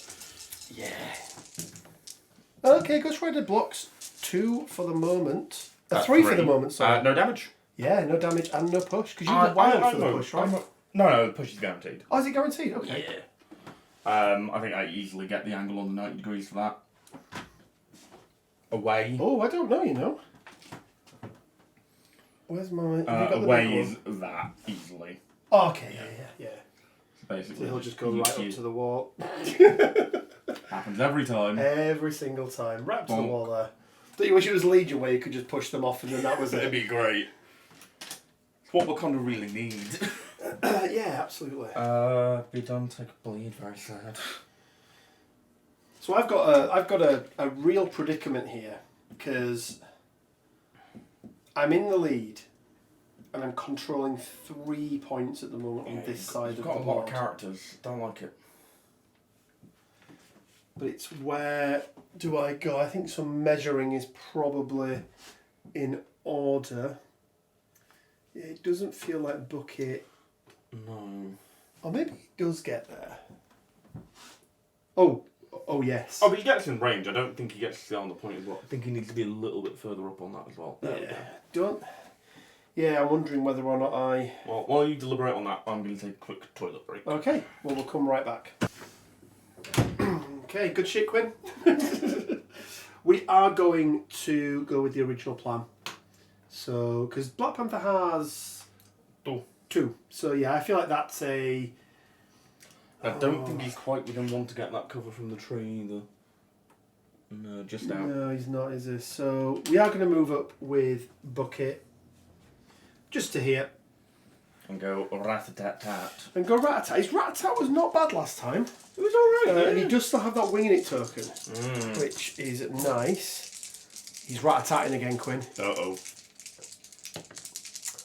Yeah. Okay, Ghost Rider blocks 2 for the moment. 3 for the moment, sorry. No damage. Yeah, no damage and no push. Because you did wild for the push, right? No, the push is guaranteed. Oh, is it guaranteed? Okay. Yeah. I think I easily get the angle on the 90 degrees for that. Away. Oh, I don't know, you know. Where's my... have you got the away big is one? that, easily. Oh, okay, yeah. So basically, So he'll just go right up to the wall. Happens every time. Every single time. Right up to the wall there. Don't you wish it was Legion where you could just push them off and then that was It'd it? be great. It's what Wakanda really needs. Yeah, absolutely. Be done, take a bleed, very sad. So I've got a real predicament here because I'm in the lead and I'm controlling 3 points at the moment on this side of the You've got a lot board. of characters. Don't like it. But it's where do I go? I think some measuring is probably in order. It doesn't feel like Bucket. No. Or maybe it does get there. Oh yes. Oh, but he gets in range. I don't think he gets to stay on the point as well. I think he needs to be a little bit further up on that as well. There we go. Don't. Yeah, I'm wondering whether or not I. Well, while you deliberate on that, I'm going to take a quick toilet break. Okay. Well, we'll come right back. Okay. Good shit, Quinn. We are going to go with the original plan. So, because Black Panther has 2. So yeah, I feel like that's a. I don't think he's quite within 1 to get that cover from the tree either. No, just out. No, he's not, is he? So we are going to move up with Bucket. Just to here. And go rat-a-tat-tat. And go Rat-a-tat. His Rat-a-tat was not bad last time. It was alright, And he does still have that winging it token, Mm. which is nice. He's Rat-a-tatting again, Quinn. Uh-oh.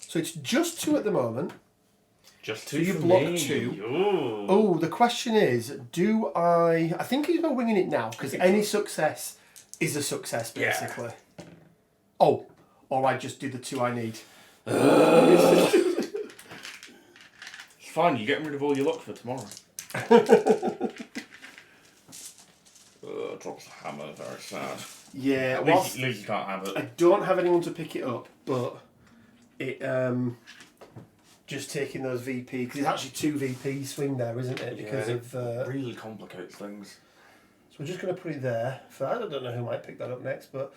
So it's just 2 at the moment. Just So 2 you for block me. 2. Ooh. Oh, the question is, do I think he's not winging it now, because any success is a success, basically. Yeah. Oh, or I just did the 2 I need. It's fine, you're getting rid of all your luck for tomorrow. Drops the hammer, very sad. Yeah, At least you can't have it. I don't have anyone to pick it up, but it just taking those VP, because it's actually 2 VP swing there, isn't it? Because it of really complicates things. So we're just going to put it there. For I don't know who might pick that up next, but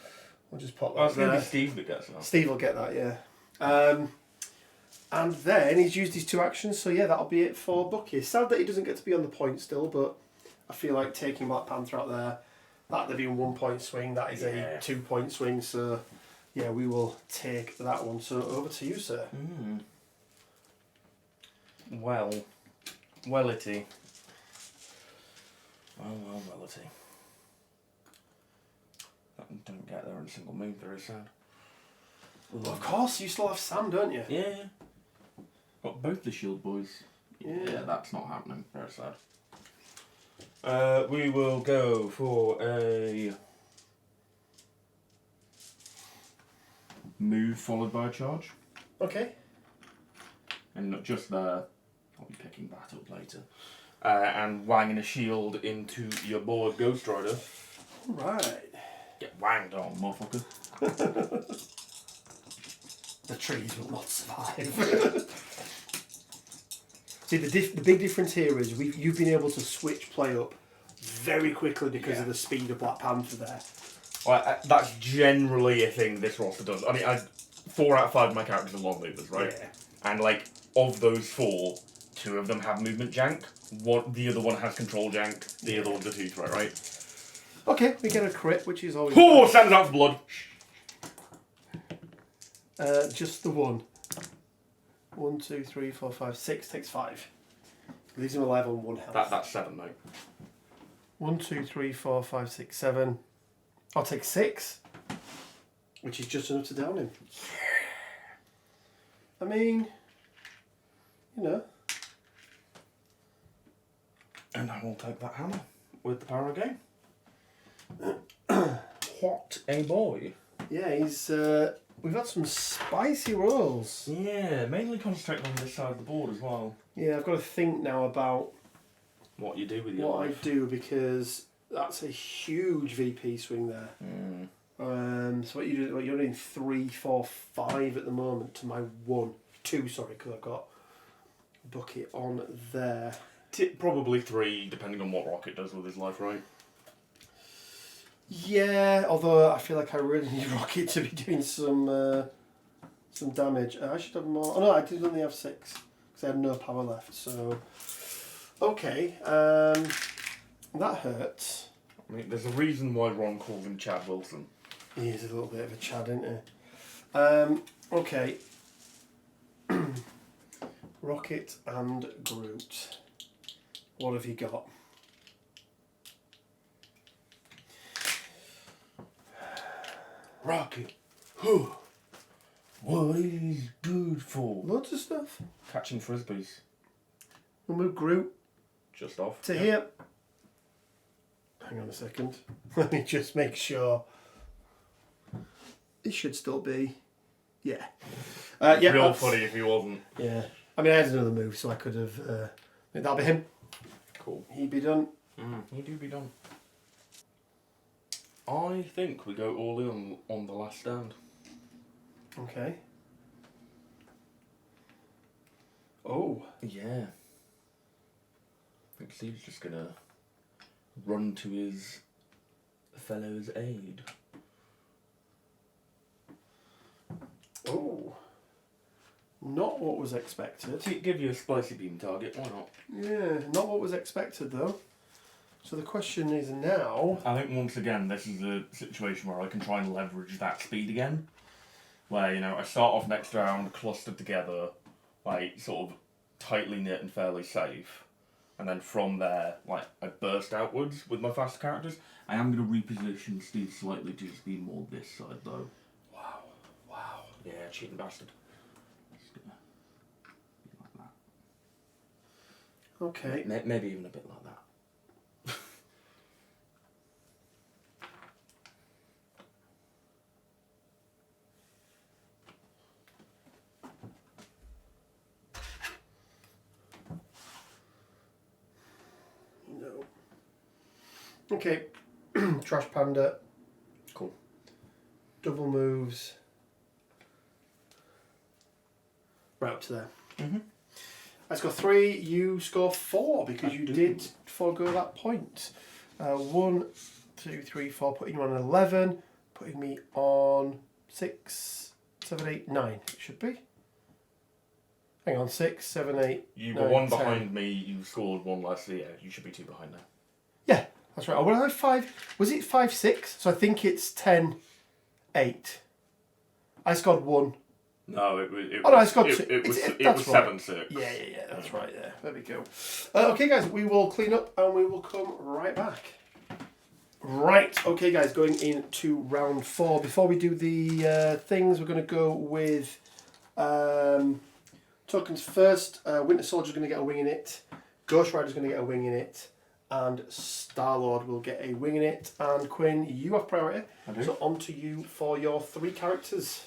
we'll just pop that Well, it's going to there. be Steve that gets that. Steve will get that, yeah. And then he's used his 2 actions, so yeah, that'll be it for Bucky. Sad that he doesn't get to be on the point still, but I feel like taking Black Panther out there, that'd be a 1 point swing, that is a 2 point swing, so yeah, we will take that one. So over to you, sir. Mm. Wellity. Wellity. That don't get there in a single move, very sad. Well, of course, you still have Sam, don't you? Yeah. Got both the shield boys. Yeah. That's not happening. Very sad. We will go for a move followed by a charge. Okay. And not just there. I'll be picking that up later. And wanging a shield into your board Ghost Rider. Right. Get wanged on, motherfucker. The trees will not survive. See, the big difference here is you've been able to switch play up very quickly because of the speed of Black Panther there. Well, that's generally a thing this roster does. I mean, 4 out of 5 of my characters are long movers, right? Yeah. And like, of those 4, 2 of them have movement jank. The other one has control jank. The other one's a 2 threat, right? Okay, we get a crit, which is always... Oh, stands out for blood. Just the 1. 1, 2, 3, 4, 5, 6 takes 5. Leaves him alive on 1 health. That's 7, mate. 1, 2, 3, 4, 5, 6, 7. I'll take 6, which is just enough to down him. I mean, you know. And I will take that hammer with the power again. What a boy. Yeah, he's... we've had some spicy rolls. Yeah, mainly concentrating on this side of the board as well. Yeah, I've got to think now about What you do with your what life. I do, because that's a huge VP swing there. So what you do? You're doing 3, 4, 5 at the moment to my 1, 2. Sorry, because I've got Bucket on there. Probably 3, depending on what Rocket does with his life, right? Yeah, although I feel like I really need Rocket to be doing some damage. I should have more. Oh no, I did only have 6 because I had no power left. So okay, that hurts. I mean, there's a reason why Ron calls him Chad Wilson. He is a little bit of a Chad, isn't he? Okay. Rocket and Groot. What have you got? Rocket. What is good for? Loads of stuff. Catching frisbees. We'll move Groot Just off. to here. Hang on a second. Let me just make sure. It should still be. Yeah. Yeah. Real funny if he wasn't. Yeah. I mean, I had another move, so I could have. That'll be him. Cool. He'd be done. He do be done. I think we go all in on the last stand. Okay. Oh. Yeah. I think Steve's just gonna run to his fellow's aid. Oh. Not what was expected. Give you a spicy beam target, why not? Yeah, not what was expected though. So the question is now... I think once again, this is a situation where I can try and leverage that speed again. Where, you know, I start off next round, clustered together, like, sort of tightly knit and fairly safe. And then from there, like, I burst outwards with my faster characters. I am going to reposition Steve slightly to just be more this side, though. Wow. Wow. Yeah, cheating bastard. Just gonna be like that. Okay. Maybe even a bit like that. No. Okay. Trash Panda. Cool. Double moves. Right up to there. Mm-hmm. I score 3, you score 4 because you did forego that point. 1, 2, 3, 4, putting you on 11, putting me on 6, 7, 8, 9. It should be. Hang on, 6, 7, 8. You 9, were 1 10. behind me, you scored 1 less, so yeah, you should be 2 behind now. Yeah, that's right. Oh, well, I 5. Was it 5, 6? So I think it's 10, 8. I scored 1. No, it was. Oh, no, I scored 2. It was That's right. 7-6. Yeah, that's right, yeah. There we go. Okay, guys, we will clean up and we will come right back. Right, okay, guys, going into round 4. Before we do the things, we're going to go with tokens first. Winter Soldier's going to get a wing in it. Ghost Rider's going to get a wing in it. And Star-Lord will get a wing in it. And Quinn, you have priority. I do. So on to you for your 3 characters.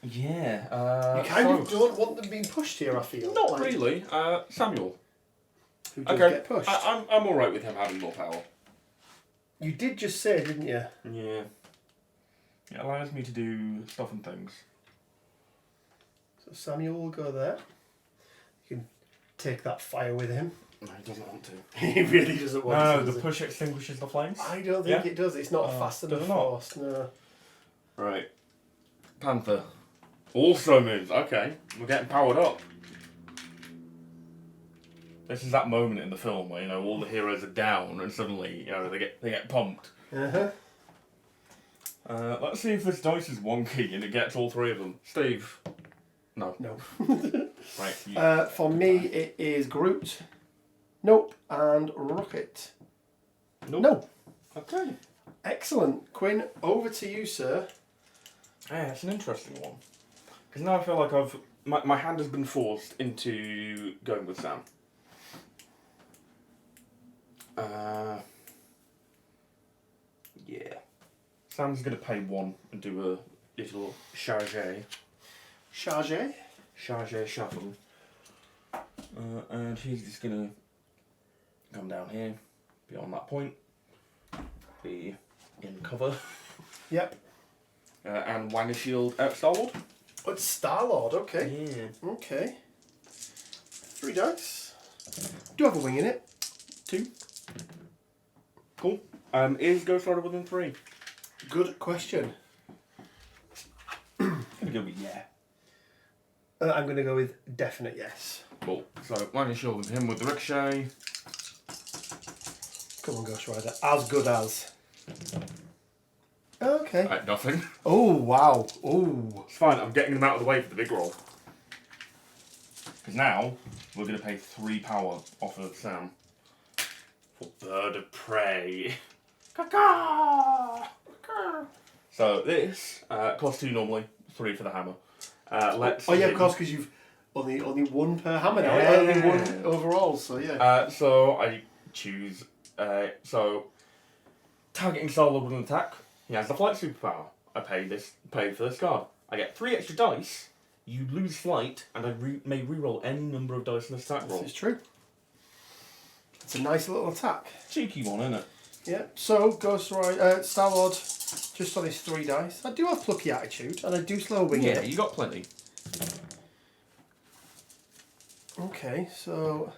Yeah. You kind of don't want them being pushed here, I feel. Not Like, really. Samuel. Who does get pushed. I'm alright with him having more power. You did just say, didn't you? Yeah. It allows me to do stuff and things. So Samuel will go there. You can take that fire with him. No, he doesn't want to. He really doesn't want to. No, does the he? push extinguishes the flames. I don't think it does. It's not fast enough does it not? force. No. Right. Panther. Also moves. Okay. We're getting powered up. This is that moment in the film where, you know, all the heroes are down and suddenly, you know, they get pumped. Uh-huh. Let's see if this dice is wonky and it gets all 3 of them. Steve. No. No. Right. For me, it is Groot. Nope. And Rocket. Nope. No. Okay. Excellent. Quinn, over to you, sir. Yeah, it's an interesting one. Because now I feel like my hand has been forced into going with Sam. Yeah. Sam's going to pay 1 and do a little charge shuffle. And he's just going to come down here, be on that point, be in cover. Yep. And wang a shield at Star-Lord. Oh, it's Star-Lord. Okay. Yeah. Okay. 3 dice. Do have a wing in it. 2. Cool. Is Ghost Rider within 3? Good question. I'm gonna go with yeah. I'm going to go with definite yes. Cool. So wang a shield with him with the ricochet. Come on, Ghost Rider. As good as. Okay. Right, nothing. Oh, wow. Oh. It's fine. I'm getting them out of the way for the big roll. Because now we're gonna pay 3 power off of Sam. For Bird of Prey. Caca! So this costs 2 normally, 3 for the hammer. Let's. Oh yeah, of course, because you've only 1 per hammer now. Yeah. Only 1 overall, so yeah. So I choose. So targeting Star-Lord with an attack. He has the flight superpower. I pay for this card. I get 3 extra dice. You lose flight, and I may reroll any number of dice in this attack roll. This is true. It's a nice little attack. Cheeky one, isn't it? Yeah. So Ghost Rider, Star-Lord, just on his 3 dice. I do have plucky attitude, and I do slow wing Yeah, it. you got plenty. Okay, so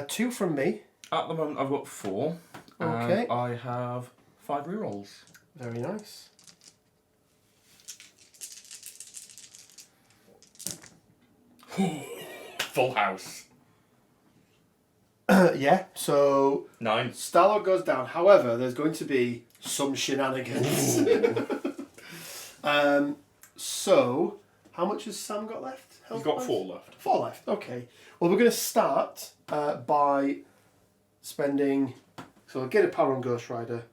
2 from me. At the moment, I've got 4. Okay. And I have 5 rerolls. Very nice. Full house. Yeah, so 9. Star-Lord goes down. However, there's going to be some shenanigans. So, how much has Sam got left? He's got 4 left. 4 left, okay. Well, we're going to start by spending... So, I'll get a power on Ghost Rider.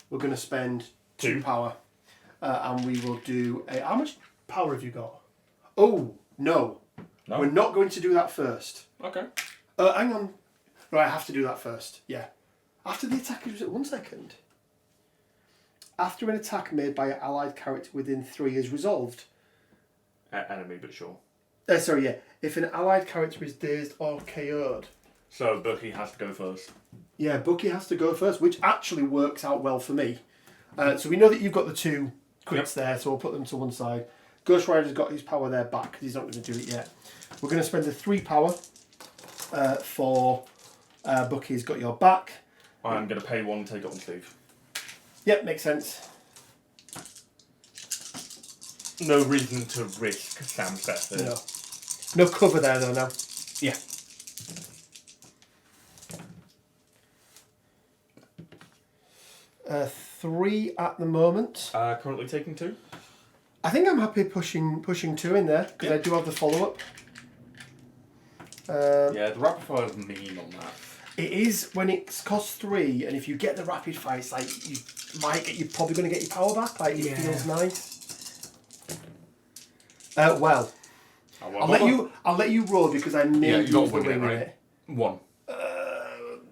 We're going to spend 2 power. And we will do a... How much power have you got? Oh, no. We're not going to do that first. Okay. Hang on. Right, I have to do that first. Yeah. After the attack... 1 second. After an attack made by an allied character within 3 is resolved. Enemy, but sure. Sorry, yeah. If an allied character is dazed or KO'd. So Bucky has to go first. Yeah, Bucky has to go first, which actually works out well for me. So we know that you've got the 2 crits there, so we'll put them to one side. Ghost Rider's got his power there back because he's not going to do it yet. We're going to spend the 3 power for Bucky's got your back. I'm going to pay 1 and take it on Steve. Yep, makes sense. No reason to risk Sam's death there. No cover there though now. Yeah. Uh, 3 at the moment. Currently taking 2. I think I'm happy pushing 2 in there because I do have the follow up. Yeah, the rapid fire is mean on that. It is when it costs 3, and if you get the rapid fire, it's like you're probably going to get your power back. Like it feels nice. Well, I'll let you roll because I may use the wing in it. 1.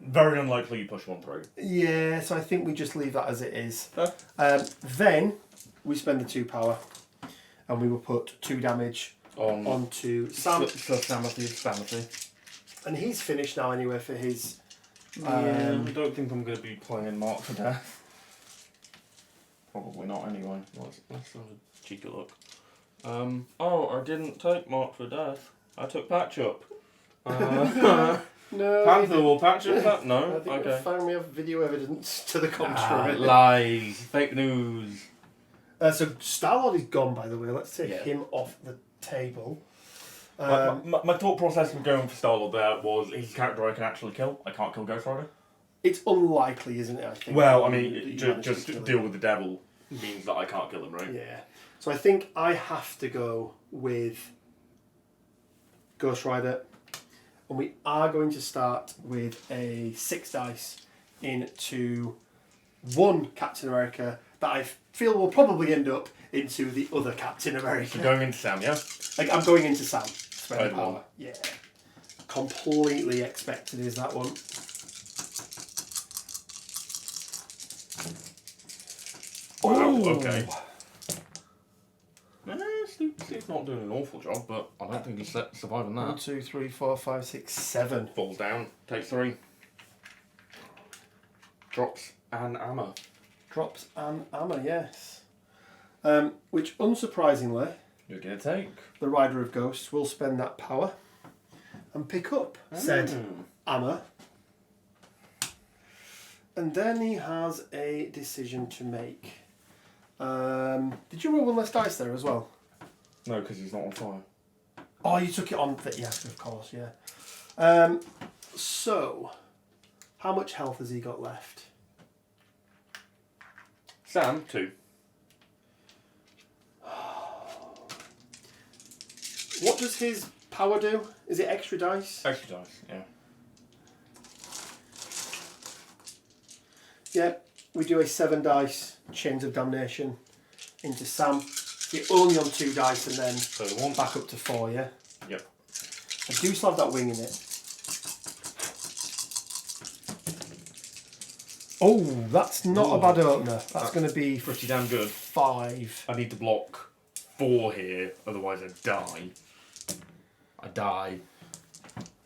Very unlikely you push 1 through. Yeah, so I think we just leave that as it is. Fair. Then we spend the 2 power, and we will put 2 damage onto Sam. So sanity. And he's finished now anyway for his... I don't think I'm going to be playing Mark for Death. Probably not anyway. Let's have a cheeky look. I didn't take Mark for Death. I took Patch Up. No. Panther will patch up that? No? I think we have video evidence to the contrary. Lies. Fake news. So Star-Lord is gone, by the way. Let's take him off the table. My thought process with going for Star-Lord there was he's a character I can actually kill. I can't kill Ghost Rider. It's unlikely, isn't it, I think? Well, I mean, just deal with the devil means that I can't kill him, right? Yeah. So I think I have to go with Ghost Rider. And we are going to start with a 6 dice into 1 Captain America that I feel will probably end up into the other Captain America. You're going into Sam, yeah? I'm going into Sam. Right one. Yeah. Completely expected is that one. Oh, okay. Steve's not doing an awful job, but I don't think he's surviving that. 1, 2, 3, 4, 5, 6, 7. Falls down, takes 3. Drops and armor. Drops and armor, yes. Which, unsurprisingly, You're going to take. the Rider of Ghosts will spend that power and pick up said armor. And then he has a decision to make. Did you roll 1 less dice there as well? No, because he's not on fire. Oh, you took it on. Yes, of course, yeah. So, how much health has he got left? Sam, 2. What does his power do? Is it extra dice? Extra dice, yeah. Yeah, we do a 7 dice Chains of Damnation into Sam. You're only on 2 dice and then So the 1 back up to 4, yeah? Yep. I do still have that wing in it. Oh, that's not a bad opener. That's going to be pretty damn good. 5. I need to block 4 here, otherwise I die.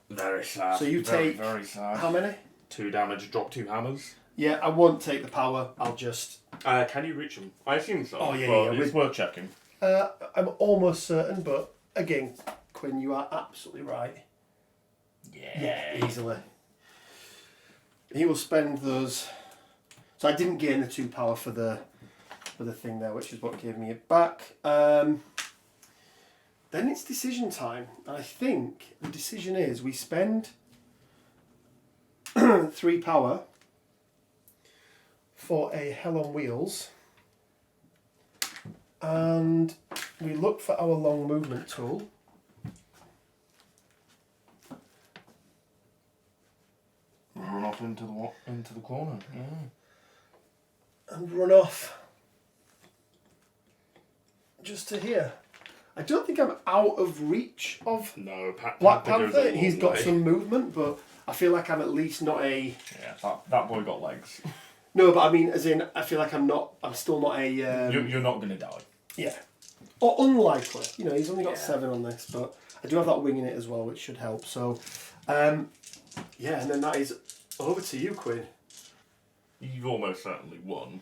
Very sad. So you take very sad. how many? 2 damage, drop 2 hammers. Yeah, I won't take the power. I'll just... Can you reach them? I assume so. Oh, yeah, but yeah. It's worth checking. I'm almost certain, but again, Quinn, you are absolutely right. Yeah, easily. He will spend those... So I didn't gain the 2 power for the thing there, which is what gave me it back. Then it's decision time. And I think the decision is we spend 3 power for a Hell on Wheels. And we look for our long movement tool. Run off into the corner. Yeah. And run off just to here. I don't think I'm out of reach of No, Black Panther goes a Panther. long He's got way. some movement, but I feel like I'm at least not a... Yeah, that boy got legs. No, but I mean, as in, I feel like I'm still not a... You're not going to die. Yeah. Or unlikely. You know, he's only got Yeah. 7 on this, but I do have that wing in it as well, which should help. So, yeah, and then that is over to you, Quinn. You've almost certainly won.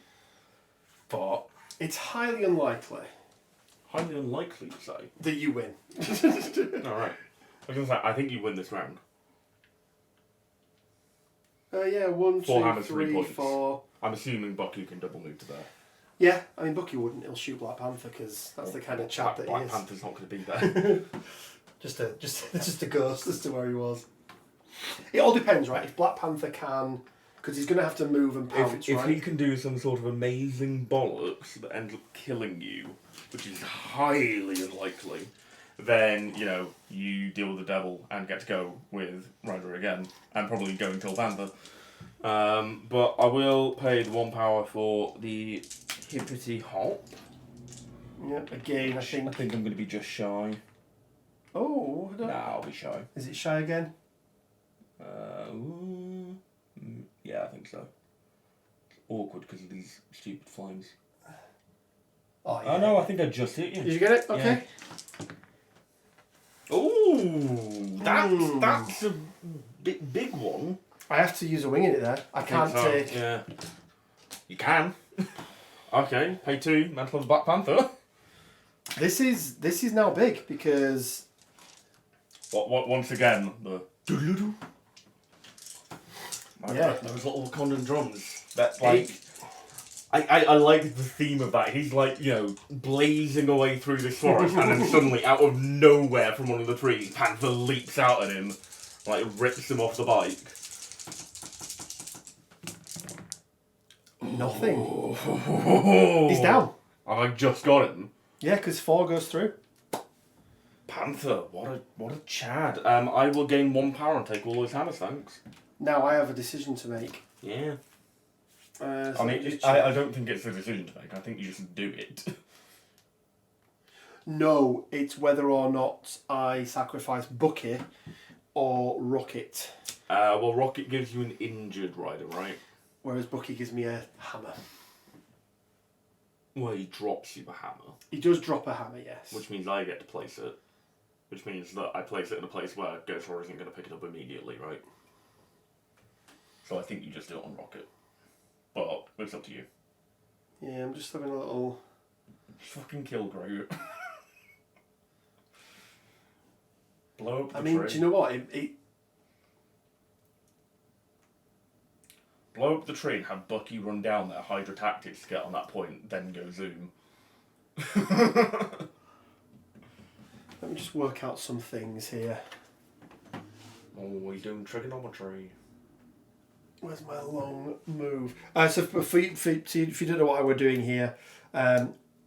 But It's highly unlikely highly unlikely to say. that you win. Alright. I was going to say, I think you win this round. Yeah, 1, 4 2, hammers, 3 3, points. 4. I'm assuming Bucky can double move to there. Yeah, I mean, Bucky wouldn't. He'll shoot Black Panther because that's the kind of chap that he Black is. Panther's not going to be there. Just a ghost as to where he was. It all depends, right? If Black Panther can, because he's going to have to move and pounce, if right? he can do some sort of amazing bollocks that ends up killing you, which is highly unlikely, then, you know, you deal with the devil and get to go with Ryder again, and probably go and kill Panther. But I will pay the 1 power for the Hippity Hop. Yeah, again, I think... I think I'm going to be just shy. Oh, I don't... Nah, I'll be shy. Is it shy again? Yeah, I think so. It's awkward because of these stupid flames. Oh, yeah. Oh no, I think I just hit Did you. you get it? Okay. Ooh, that's a big one. I have to use a wing in it there. I can't think so, take... Yeah. You can. Okay, pay 2, Mantle of the Black Panther. This is now big because... What? Once again, the doodle-doo. Yeah. Those little Condon drums. That's like... I like the theme of that. He's like, you know, blazing away through this forest and then suddenly out of nowhere from one of the trees, Panther leaps out at him, like rips him off the bike. Nothing. Oh. He's down. I just got him. Yeah, because 4 goes through. Panther, what a Chad. I will gain 1 power and take all his hammers, thanks. Now I have a decision to make. Yeah. So I mean, I don't think it's a decision to make. I think you just do it. No, it's whether or not I sacrifice Bucky or Rocket. Well, Rocket gives you an injured rider, right? Whereas Bucky gives me a hammer. Well, he drops you a hammer. He does drop a hammer, yes. Which means I get to place it. Which means that I place it in a place where Ghost Roar isn't going to pick it up immediately, right? So I think you just do it on Rocket. But it's up to you. Yeah, I'm just having a little... Fucking kill Grogu. Blow up the I mean, tree. do you know what? Blow up the tree and have Bucky run down there, Hydra Tactics to get on that point, then go zoom. Let me just work out some things here. Oh, he's doing trigonometry. Where's my long move? So if you don't know what we're doing here,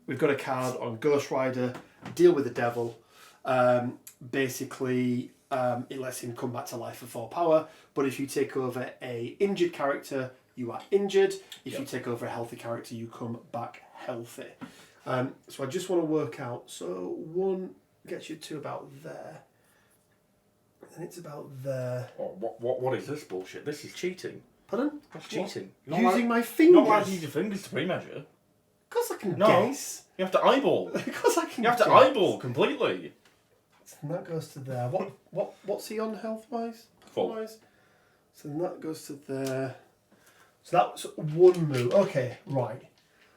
we've got a card on Ghost Rider, deal with the devil. Basically, it lets him come back to life for 4 power, but if you take over a injured character, you are injured. If you take over a healthy character, you come back healthy. So I just want to work out, so 1 gets you to about there. And it's about there. Oh, what is this bullshit? This is cheating. Pardon? That's cheating. Using my fingers. Not allowed to use your fingers to pre-measure. Of course I can No. guess. You have to eyeball. Of course I can You have to guess. eyeball completely. And that goes to there. What's he on health-wise? Full. Wise? So then that goes to there. So that's 1 move. Okay, right.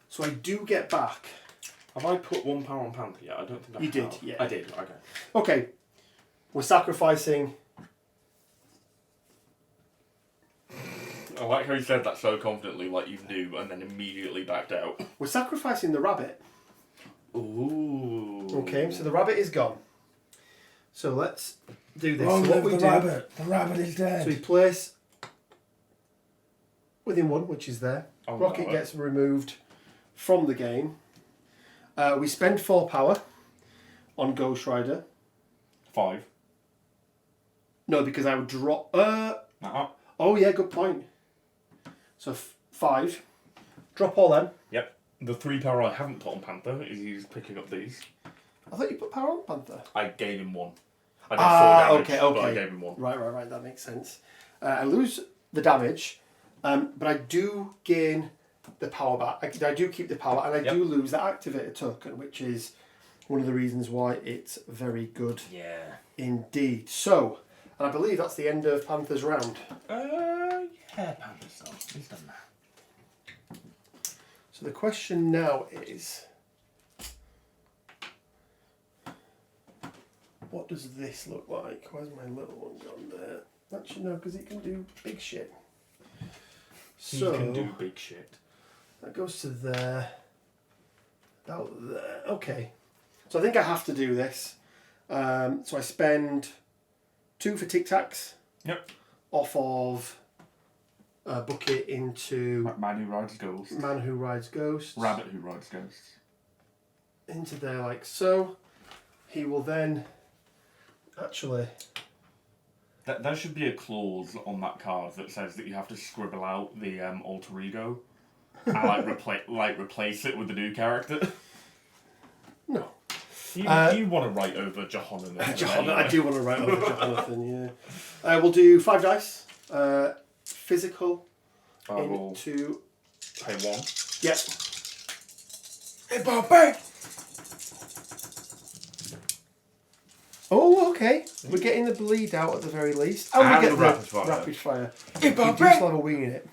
So I do get back. Have I put 1 power on Panther yet? I don't think I You have. did, yeah. I did, okay. Okay. We're sacrificing... I like how you said that so confidently, like you knew, and then immediately backed out. We're sacrificing the rabbit. Ooh. Okay, so the rabbit is gone. So let's do this. Long So what live we the do... rabbit. The rabbit is dead. So we place within 1, which is there. Oh, Rocket no. gets removed from the game. We spend 4 power on Ghost Rider. 5. No, because I would drop... Uh-huh. Oh, yeah, good point. So 5. Drop all them. Yep. The 3 power I haven't put on Panther is he's picking up these. I thought you put power on Panther. I gave him 1. I did 4 damage, okay. but I gave him 1. Right. That makes sense. I lose the damage, but I do gain the power back. I do keep the power, and I do lose that activator token, which is one of the reasons why it's very good. Yeah. Indeed. So, and I believe that's the end of Panther's round. Yeah, Panther's done. He's done that. So the question now is, what does this look like? Where's my little one gone there? Actually, no, because it can do big shit. So he can do big shit. That goes to there. Out there. Okay. So I think I have to do this. So I spend 2 for Tic Tacs. Yep. Off of Bucket into Man Who Rides Ghosts. Man Who Rides Ghosts. Rabbit Who Rides Ghosts. Into there like so. He will then actually... There should be a clause on that card that says that you have to scribble out the alter ego and replace it with the new character. No. You want to write over Johannan. I do want to write over Jonathan, yeah. We'll do 5 dice. Physical I will into... pay 1. Yep. Hey, Bobby! Oh, okay. We're getting the bleed out at the very least. Oh, And we get the the rapid fire. rapid fire. Hey, We do Bobby! still have a wing in it.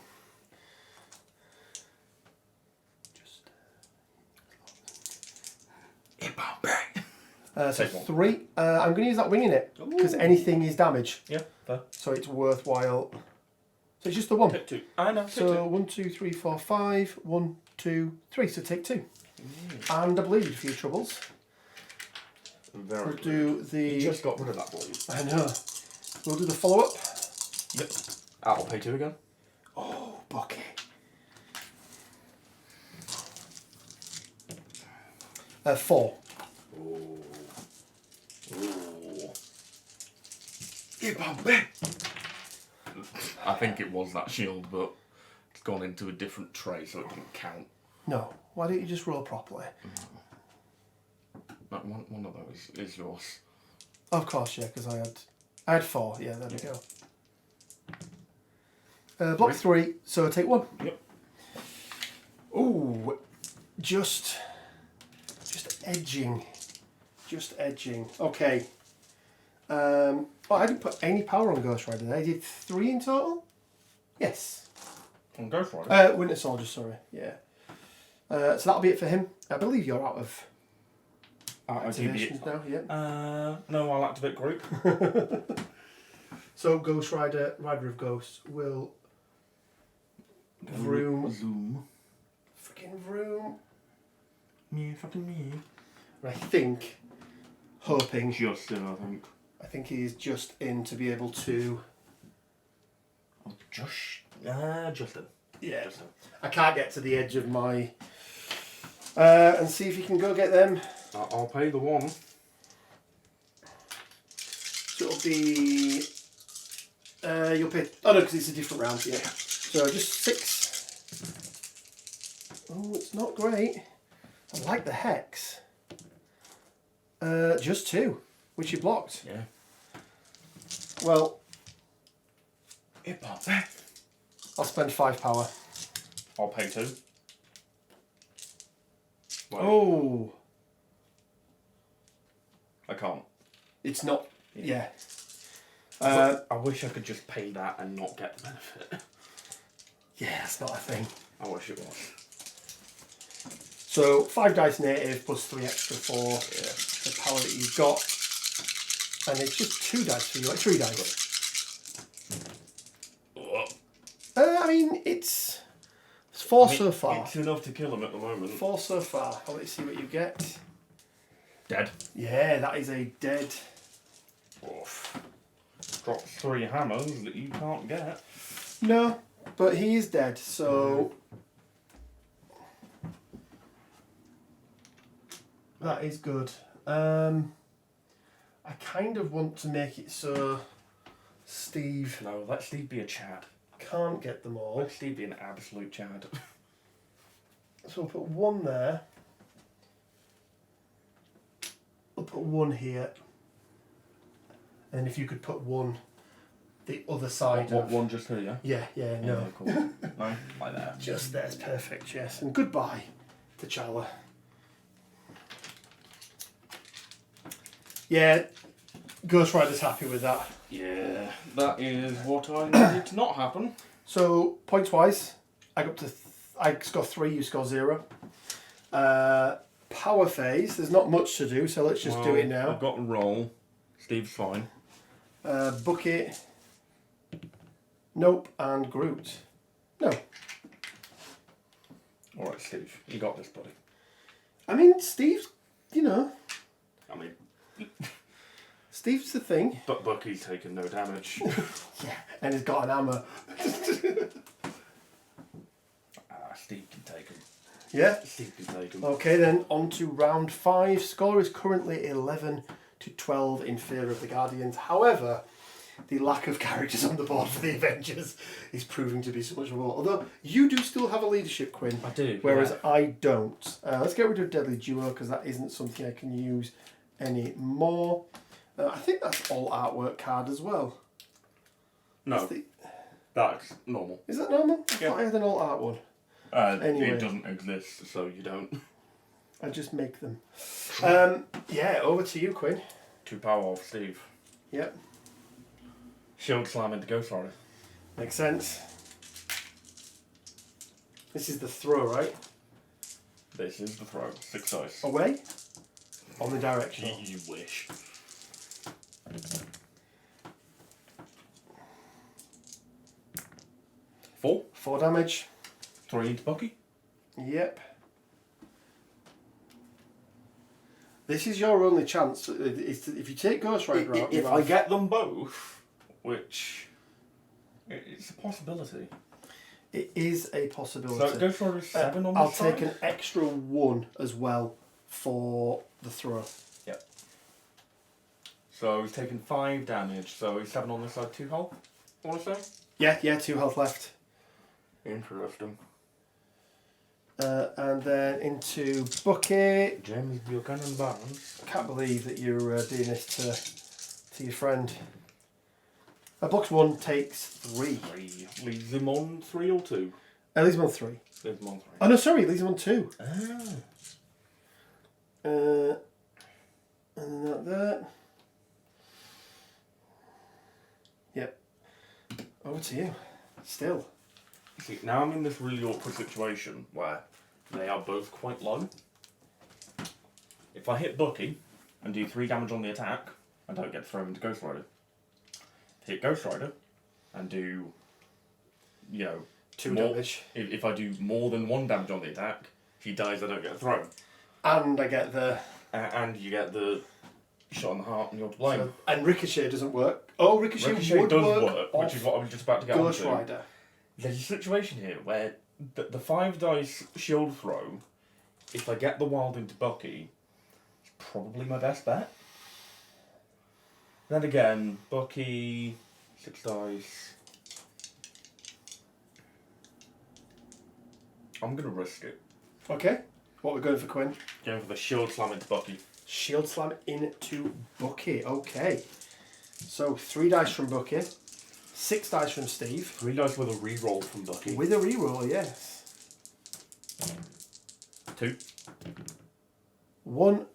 Hey, Bobby! So Take 1. 3. I'm going to use that wing in it because anything is damage. Yeah, fair. So it's worthwhile. So it's just the 1. Take 2. I know. So 1, 2, 3, 4, 5. 1, 2, 3. So take 2. And a bleed for your troubles. We'll do the... You just got rid of that bleed. I know. We'll do the follow-up. Yep. I'll pay 2 again. Oh, Bucky. 4. Ooh. Hey, Bobby! I think it was that shield, but it's gone into a different tray, so it didn't count. No. Why don't you just roll properly? That one of those is yours. Of course, yeah, because I had 4. Yeah, there we go. Block 3, so take 1. Yep. Ooh, just edging. Just edging. Okay. Oh, I didn't put any power on Ghost Rider there. I did 3 in total? Yes. On Ghost Rider? Winter Soldier, sorry. Yeah. So that'll be it for him. I believe you're out of activations now, yeah. No, I'll activate group. So Ghost Rider, Rider of Ghosts, will vroom. Zoom. Freaking vroom. Me, fucking me. I think, hoping, Justin, I think. he is just in to be able to... Oh, Justin. Yeah. Justin. I can't get to the edge of my... and see if you can go get them. I'll pay the 1. So it'll be... you'll pay... Oh no, because it's a different round, yeah. So just 6. Oh, it's not great. I like the hex. Just 2, which you blocked. Yeah. Well, Hey, I'll spend 5 power. I'll pay 2. Wait, Oh, I can't. it's not... Yeah. I wish I could just pay that and not get the benefit. Yeah, that's not a thing. I wish it was. So 5 dice native plus 3 extra for the power that you've got. And it's just 2 dice for you, like 3 dice. I mean, it's 4 so far. It's enough to kill him at the moment. 4 so far. Well, let's see what you get. Dead. Yeah, that is a dead. Oof. Dropped 3 hammers that you can't get. No, But he is dead, so that is good. I kind of want to make it so Steve No, let Steve be a Chad. can't get them all. Let Steve be an absolute Chad. So we'll put one there. We'll put one here. And if you could put one the other side What of... one just here, yeah? Yeah, no. Yeah, cool. No, like that. Just there's perfect, yes. And goodbye, T'Challa. Yeah, Ghost Rider's happy with that. Yeah, that is what I needed to not happen. So, points wise, I got up to... I score 3, you score 0. Power phase, there's not much to do, so let's just do it now. I've got a roll. Steve's fine. Bucket. Nope, and Groot. No. Alright, Steve, you got this, buddy. I mean, Steve's, you know, I mean, Steve's the thing. but Bucky's taken no damage. Yeah, and he's got an hammer. Steve can take him. Yeah. Steve can take him. Okay, then on to round 5. Score is currently 11 to 12 in favour of the Guardians. However, the lack of characters on the board for the Avengers is proving to be so much more. Although you do still have a leadership, Quinn. I do. Whereas yeah. I don't. Let's get rid of Deadly Duo because that isn't something I can use anymore. I think that's all artwork card as well. No, that's normal. Is that normal? I Yeah. thought I had an all art one. Anyway. It doesn't exist, so you don't. I just make them. Yeah, over to you, Quinn. 2 power off Steve. Yep, Shield slam into Ghost Rider. makes sense. This is the throw, right? This is the throw. 6 dice. Away? On the directional. You wish. Four. 4 damage. 3 into Bucky. Yep. This is your only chance. If you take Ghost Rider out, If I get them both, which it's a possibility. it is a possibility. So Ghost Rider is 7 on the I'll side? take an extra 1 as well for the throw. Yep. So he's taken 5 damage, so he's 7 on this side, 2 health, I want to say? Yeah, 2 health left. Interesting. And then into Bucket. James Buchanan Barnes. I can't believe that you're doing this to your friend. Box 1 takes 3. 3. Leaves him on 3 or 2? Leaves him on 3. Leaves him on 3. Oh no, sorry, leaves him on 2. Ah. And then that. Yep. Over to you. Still. See, now I'm in this really awkward situation where they are both quite low. If I hit Bucky and do 3 damage on the attack, I don't get thrown into Ghost Rider. Hit Ghost Rider and do, 2 more, damage. If I do more than 1 damage on the attack, if he dies, I don't get thrown. And I get the... And you get the shot in the heart and you're to blame. So, and Ricochet doesn't work. Oh, Ricochet would does work, which is what I was just about to get Ghost onto. Rider. There's a situation here where the 5 dice shield throw, if I get the wild into Bucky, is probably my best bet. Then again, Bucky, 6 dice. I'm going to risk it. Okay. What we're going for, Quinn? Going for the shield slam into Bucky. Shield Slam into Bucky. Okay. So 3 dice from Bucky. 6 dice from Steve. 3 dice with a reroll from Bucky. With a reroll, yes. 2. 1.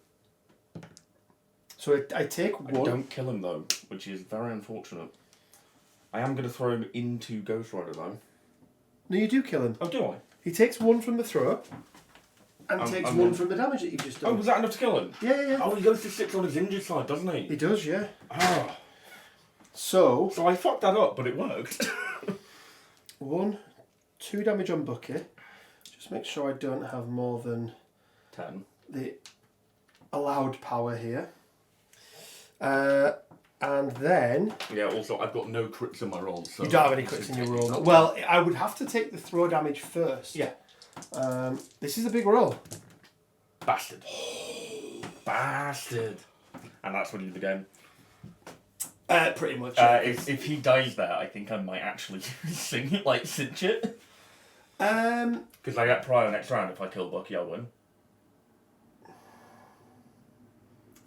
So I take 1. I don't kill him though, which is very unfortunate. I am going to throw him into Ghost Rider though. No, you do kill him. Oh, do I? He takes 1 from the throw. And takes 1 from the damage that you've just done. Oh, was that enough to kill him? Yeah. Oh, he goes to 6 on his injured side, doesn't he? He does, yeah. Ah. So So I fucked that up, but it worked. 1, 2 damage on Bucky. Just make sure I don't have more than 10. the allowed power here. And then... Yeah, also, I've got no crits in my rolls. So You don't have any crits in your roll. No. Well, I would have to take the throw damage first. Yeah. This is a big roll. Bastard. Bastard. And that's when you the game. Pretty much. Yeah. If he dies there, I think I might actually sing it, like, cinch it. Because I get prior next round. If I kill Bucky, I'll win.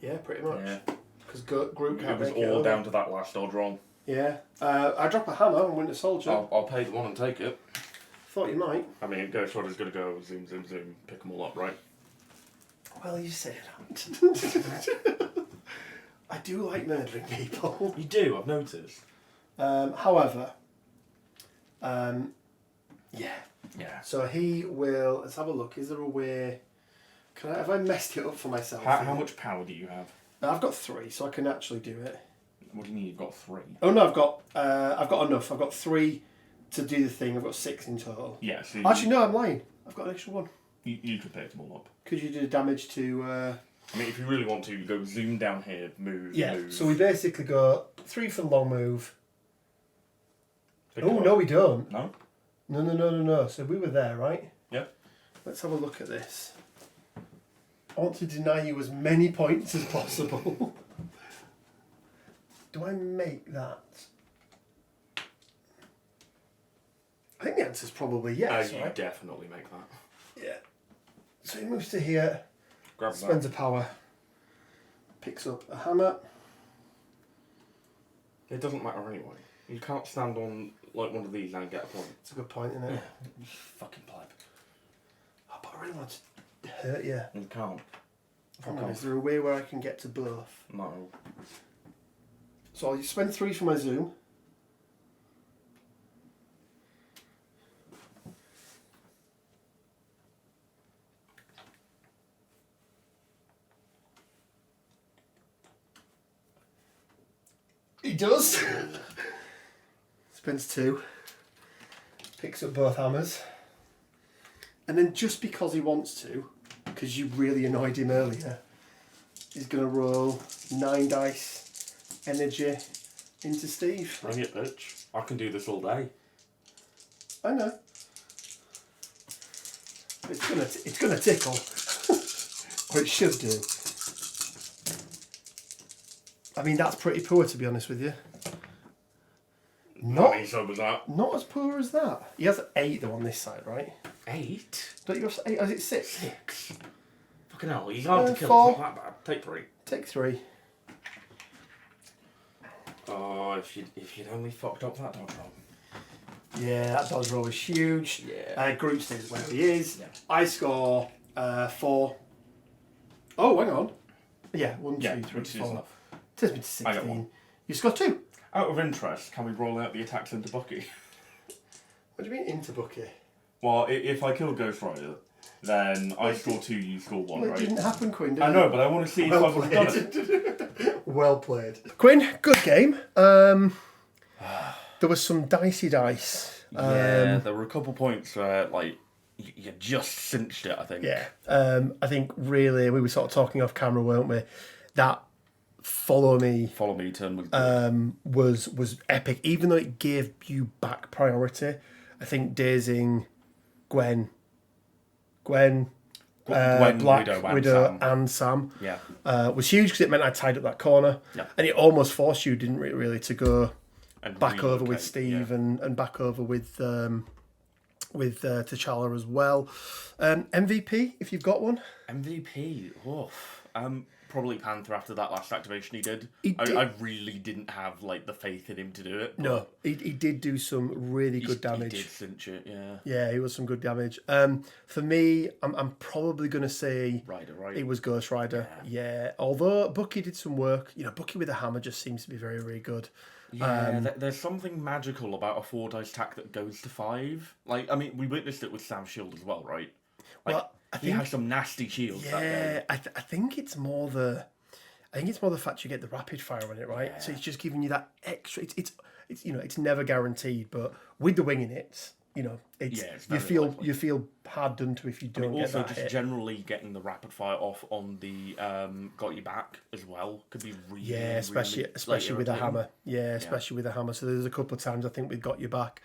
Yeah, pretty much. Yeah. Because Groot can't It was make all it down to that last dodge roll. Yeah. I drop a hammer on Winter Soldier. I'll pay the one and take it. Thought you might. I mean, Ghost Rider's going to go zoom, zoom, zoom, pick them all up, right? Well, you say that. I do like murdering people. You do, I've noticed. However, yeah. Yeah. So he will. Let's have a look. Is there a way? Have I messed it up for myself? How much power do you have? I've got 3, so I can actually do it. What do you mean you've got 3? Oh no, I've got enough. I've got 3 to do the thing. I've got 6 in total. Yeah. So Actually, no, I'm lying. I've got an extra 1. you could pick them all up. Because you do damage to. I mean, if you really want to, you go zoom down here, move. Yeah. Move. So we basically go 3 for the long move. Pick Oh them no, up. we don't. No. No. So we were there, right? Yep. Let's have a look at this. I want to deny you as many points as possible. Do I make that? I think the answer's probably yes, You right? definitely make that. Yeah. So he moves to here, Grab spends that. a power, picks up a hammer. It doesn't matter anyway. You can't stand on like one of these and get a point. It's a good point, isn't it? You fucking pleb. Oh, but I really want to hurt you. You can't. Hang on, is there a way where I can get to both? No. So I'll spend 3 for my zoom. He does. Spends 2. Picks up both hammers. And then just because he wants to, because you really annoyed him earlier, he's going to roll 9 dice energy into Steve. Bring it, bitch. I can do this all day. I know. It's gonna tickle. Or it should do. I mean, that's pretty poor, to be honest with you. Not so was that. Not as poor as that. He has 8 though on this side, right? 8? Don't you have 8? Is it 6? 6. Fucking hell, he's hard to kill. 4. It's not that bad. Take 3. Take 3. Oh, if you'd only fucked up that dodge roll. Yeah, that dodge roll was huge. Yeah. Groot stays where he is. Yeah. I score 4. Oh, hang on. Yeah, 1, Yeah, 2, 3, which is 4. enough. Takes me to I got 16. 1. You score 2. Out of interest, can we roll out the attacks into Bucky? What do you mean into Bucky? Well, if I kill Ghost Rider, then I score 2, you score 1, Well, it right? didn't happen, Quinn, did I it? know, but I want to see if I would have done it. Well played. Quinn, good game. There was some dicey dice. Yeah, there were a couple points where, like, you just cinched it, I think. Yeah. I think really, we were sort of talking off camera, weren't we? That follow me turn was good. was epic. Even though it gave you back priority, I think dazing Gwen, Black Widow and Sam Yeah. was huge because it meant I tied up that corner. Yeah. And it almost forced you, didn't it, really, to go And back over with relocate, Steve yeah. and back over with T'Challa as well. MVP, if you've got one. MVP, probably Panther after that last activation he did. He did. I really didn't have like the faith in him to do it. but No, he did do some really good damage. He did cinch it, yeah. Yeah, he was some good damage. For me, I'm probably going to say Rider, right? it was Ghost Rider. Yeah. Although Bucky did some work. You know, Bucky with a hammer just seems to be very, very good. Yeah, there's something magical about a 4 dice attack that goes to 5. Like, I mean, we witnessed it with Sam's shield as well, right? Like, Well, I he think- has some nasty shields. That Yeah, day. I think it's more the fact you get the rapid fire on it, right? So it's just giving you that extra. It's you know, it's never guaranteed, but with the winging it, you know, it's, Yeah, it's you very feel likely. you feel hard done to if you don't get Also, that just hit. generally getting the rapid fire off on the got you back as well could be really, Yeah, especially really, especially with a irritating. hammer. Yeah, especially with a hammer. So there's a couple of times I think we've got you back.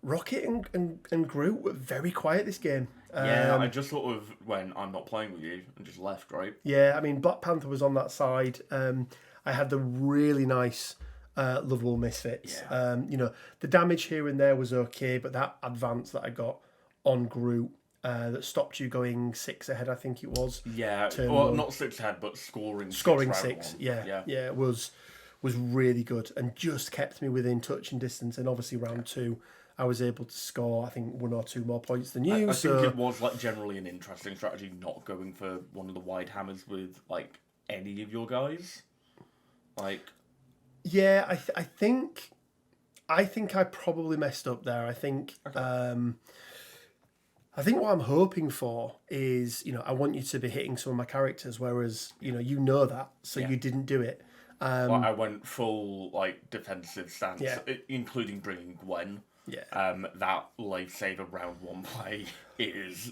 Rocket and Groot were very quiet this game. Yeah, I just sort of went, I'm not playing with you, and just left, right? Yeah, I mean Black Panther was on that side. I had the really nice lovable misfits. Yeah. You know, the damage here and there was okay, but that advance that I got on Groot that stopped you going 6 ahead, I think it was. Yeah, Turn well, one. not 6 ahead, but scoring Scoring round 6, one. yeah, it was really good and just kept me within touching distance. And obviously round 2, I was able to score, I think, 1 or 2 more points than you. I so think it was like generally an interesting strategy, not going for one of the wide hammers with like any of your guys. Like, yeah, I think I probably messed up there. I think I think what I'm hoping for is, you know, I want you to be hitting some of my characters, whereas you know that, so Yeah. you didn't do it. like I went full like defensive stance, Yeah. including bringing Gwen. Yeah. That lifesaver round 1 play is,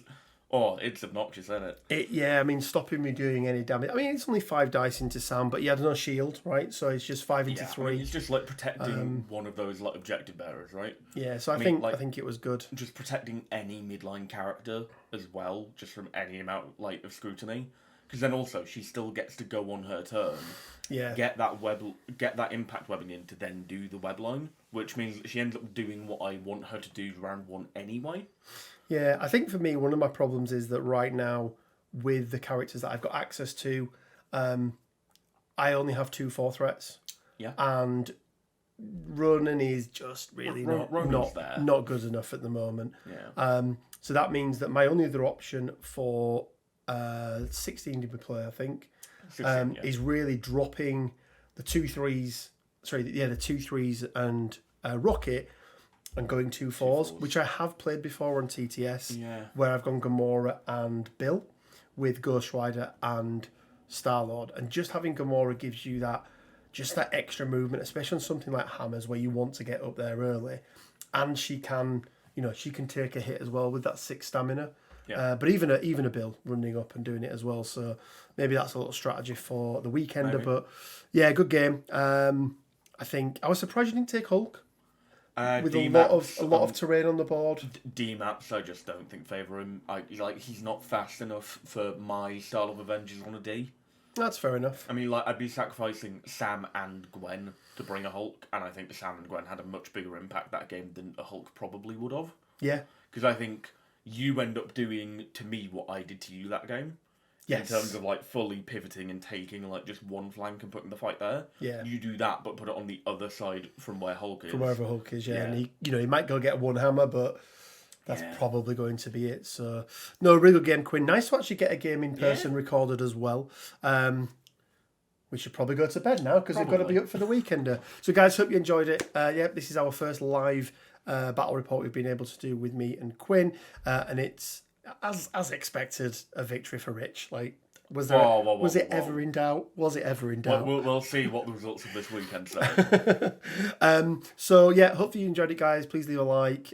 it's obnoxious, isn't it? Yeah, I mean, stopping me doing any damage. I mean, it's only 5 dice into Sam, but he had no shield, right? So it's just 5 into Yeah, 3. it's just like protecting one of those like objective bearers, right? Yeah, so I mean, think it was good. Just protecting any midline character as well, just from any amount of scrutiny. Because then also she still gets to go on her turn, Yeah. get that impact webbing in to then do the web line, which means that she ends up doing what I want her to do round 1 anyway. Yeah, I think for me, one of my problems is that right now, with the characters that I've got access to, I only have 2 4 threats. Yeah. And running is just really Running's there. not good enough at the moment. Yeah. So that means that my only other option for 16 did we play, I think, 16, is really dropping the 2 3s. Sorry, the 2 3s and Rocket, and going 2 4s, which I have played before on TTS, Yeah. where I've gone Gamora and Bill with Ghost Rider and Star-Lord. And just having Gamora gives you that extra movement, especially on something like hammers where you want to get up there early. And she can take a hit as well with that 6 stamina. Yeah. But even a Bill running up and doing it as well. So maybe that's a little strategy for the weekender. Maybe. But yeah, good game. I think I was surprised you didn't take Hulk. With a lot of terrain on the board. D-maps, I just don't think favour him. He's not fast enough for my style of Avengers on a D. That's fair enough. I mean, I'd be sacrificing Sam and Gwen to bring a Hulk, and I think Sam and Gwen had a much bigger impact that game than a Hulk probably would have. Yeah. Because I think you end up doing to me what I did to you that game. Yes. In terms of fully pivoting and taking just one flank and putting the fight there. Yeah. You do that, but put it on the other side from where Hulk is. From wherever Hulk is, yeah. Yeah. And he might go get one hammer, but that's Yeah. probably going to be it. So, no, really good game, Quinn. Nice to actually get a game in person recorded as well. We should probably go to bed now because we've got to be up for the weekender. So, guys, hope you enjoyed it. This is our first live battle report we've been able to do with me and Quinn, and it's as expected a victory for Rich. Was it ever in doubt? Was it ever in doubt? We'll see what the results of this weekend say. So yeah, hopefully you enjoyed it, guys. Please leave a like.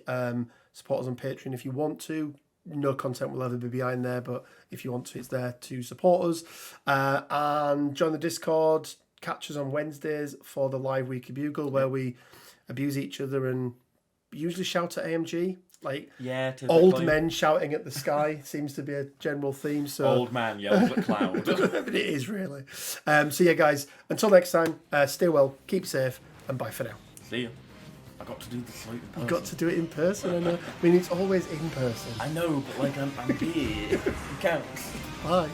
Support us on Patreon if you want to. No content will ever be behind there, but if you want to, it's there to support us. And join the Discord. Catch us on Wednesdays for the live Weekly Bugle, where we abuse each other and usually shout at AMG. Old men shouting at the sky seems to be a general theme. So Old man yells at cloud. But it is really. So yeah, guys. Until next time. Stay well. Keep safe. And bye for now. See ya. I got to do the slate in person. You've got to do it in person. I know. I mean, it's always in person. I know, but I'm here. It counts. Bye.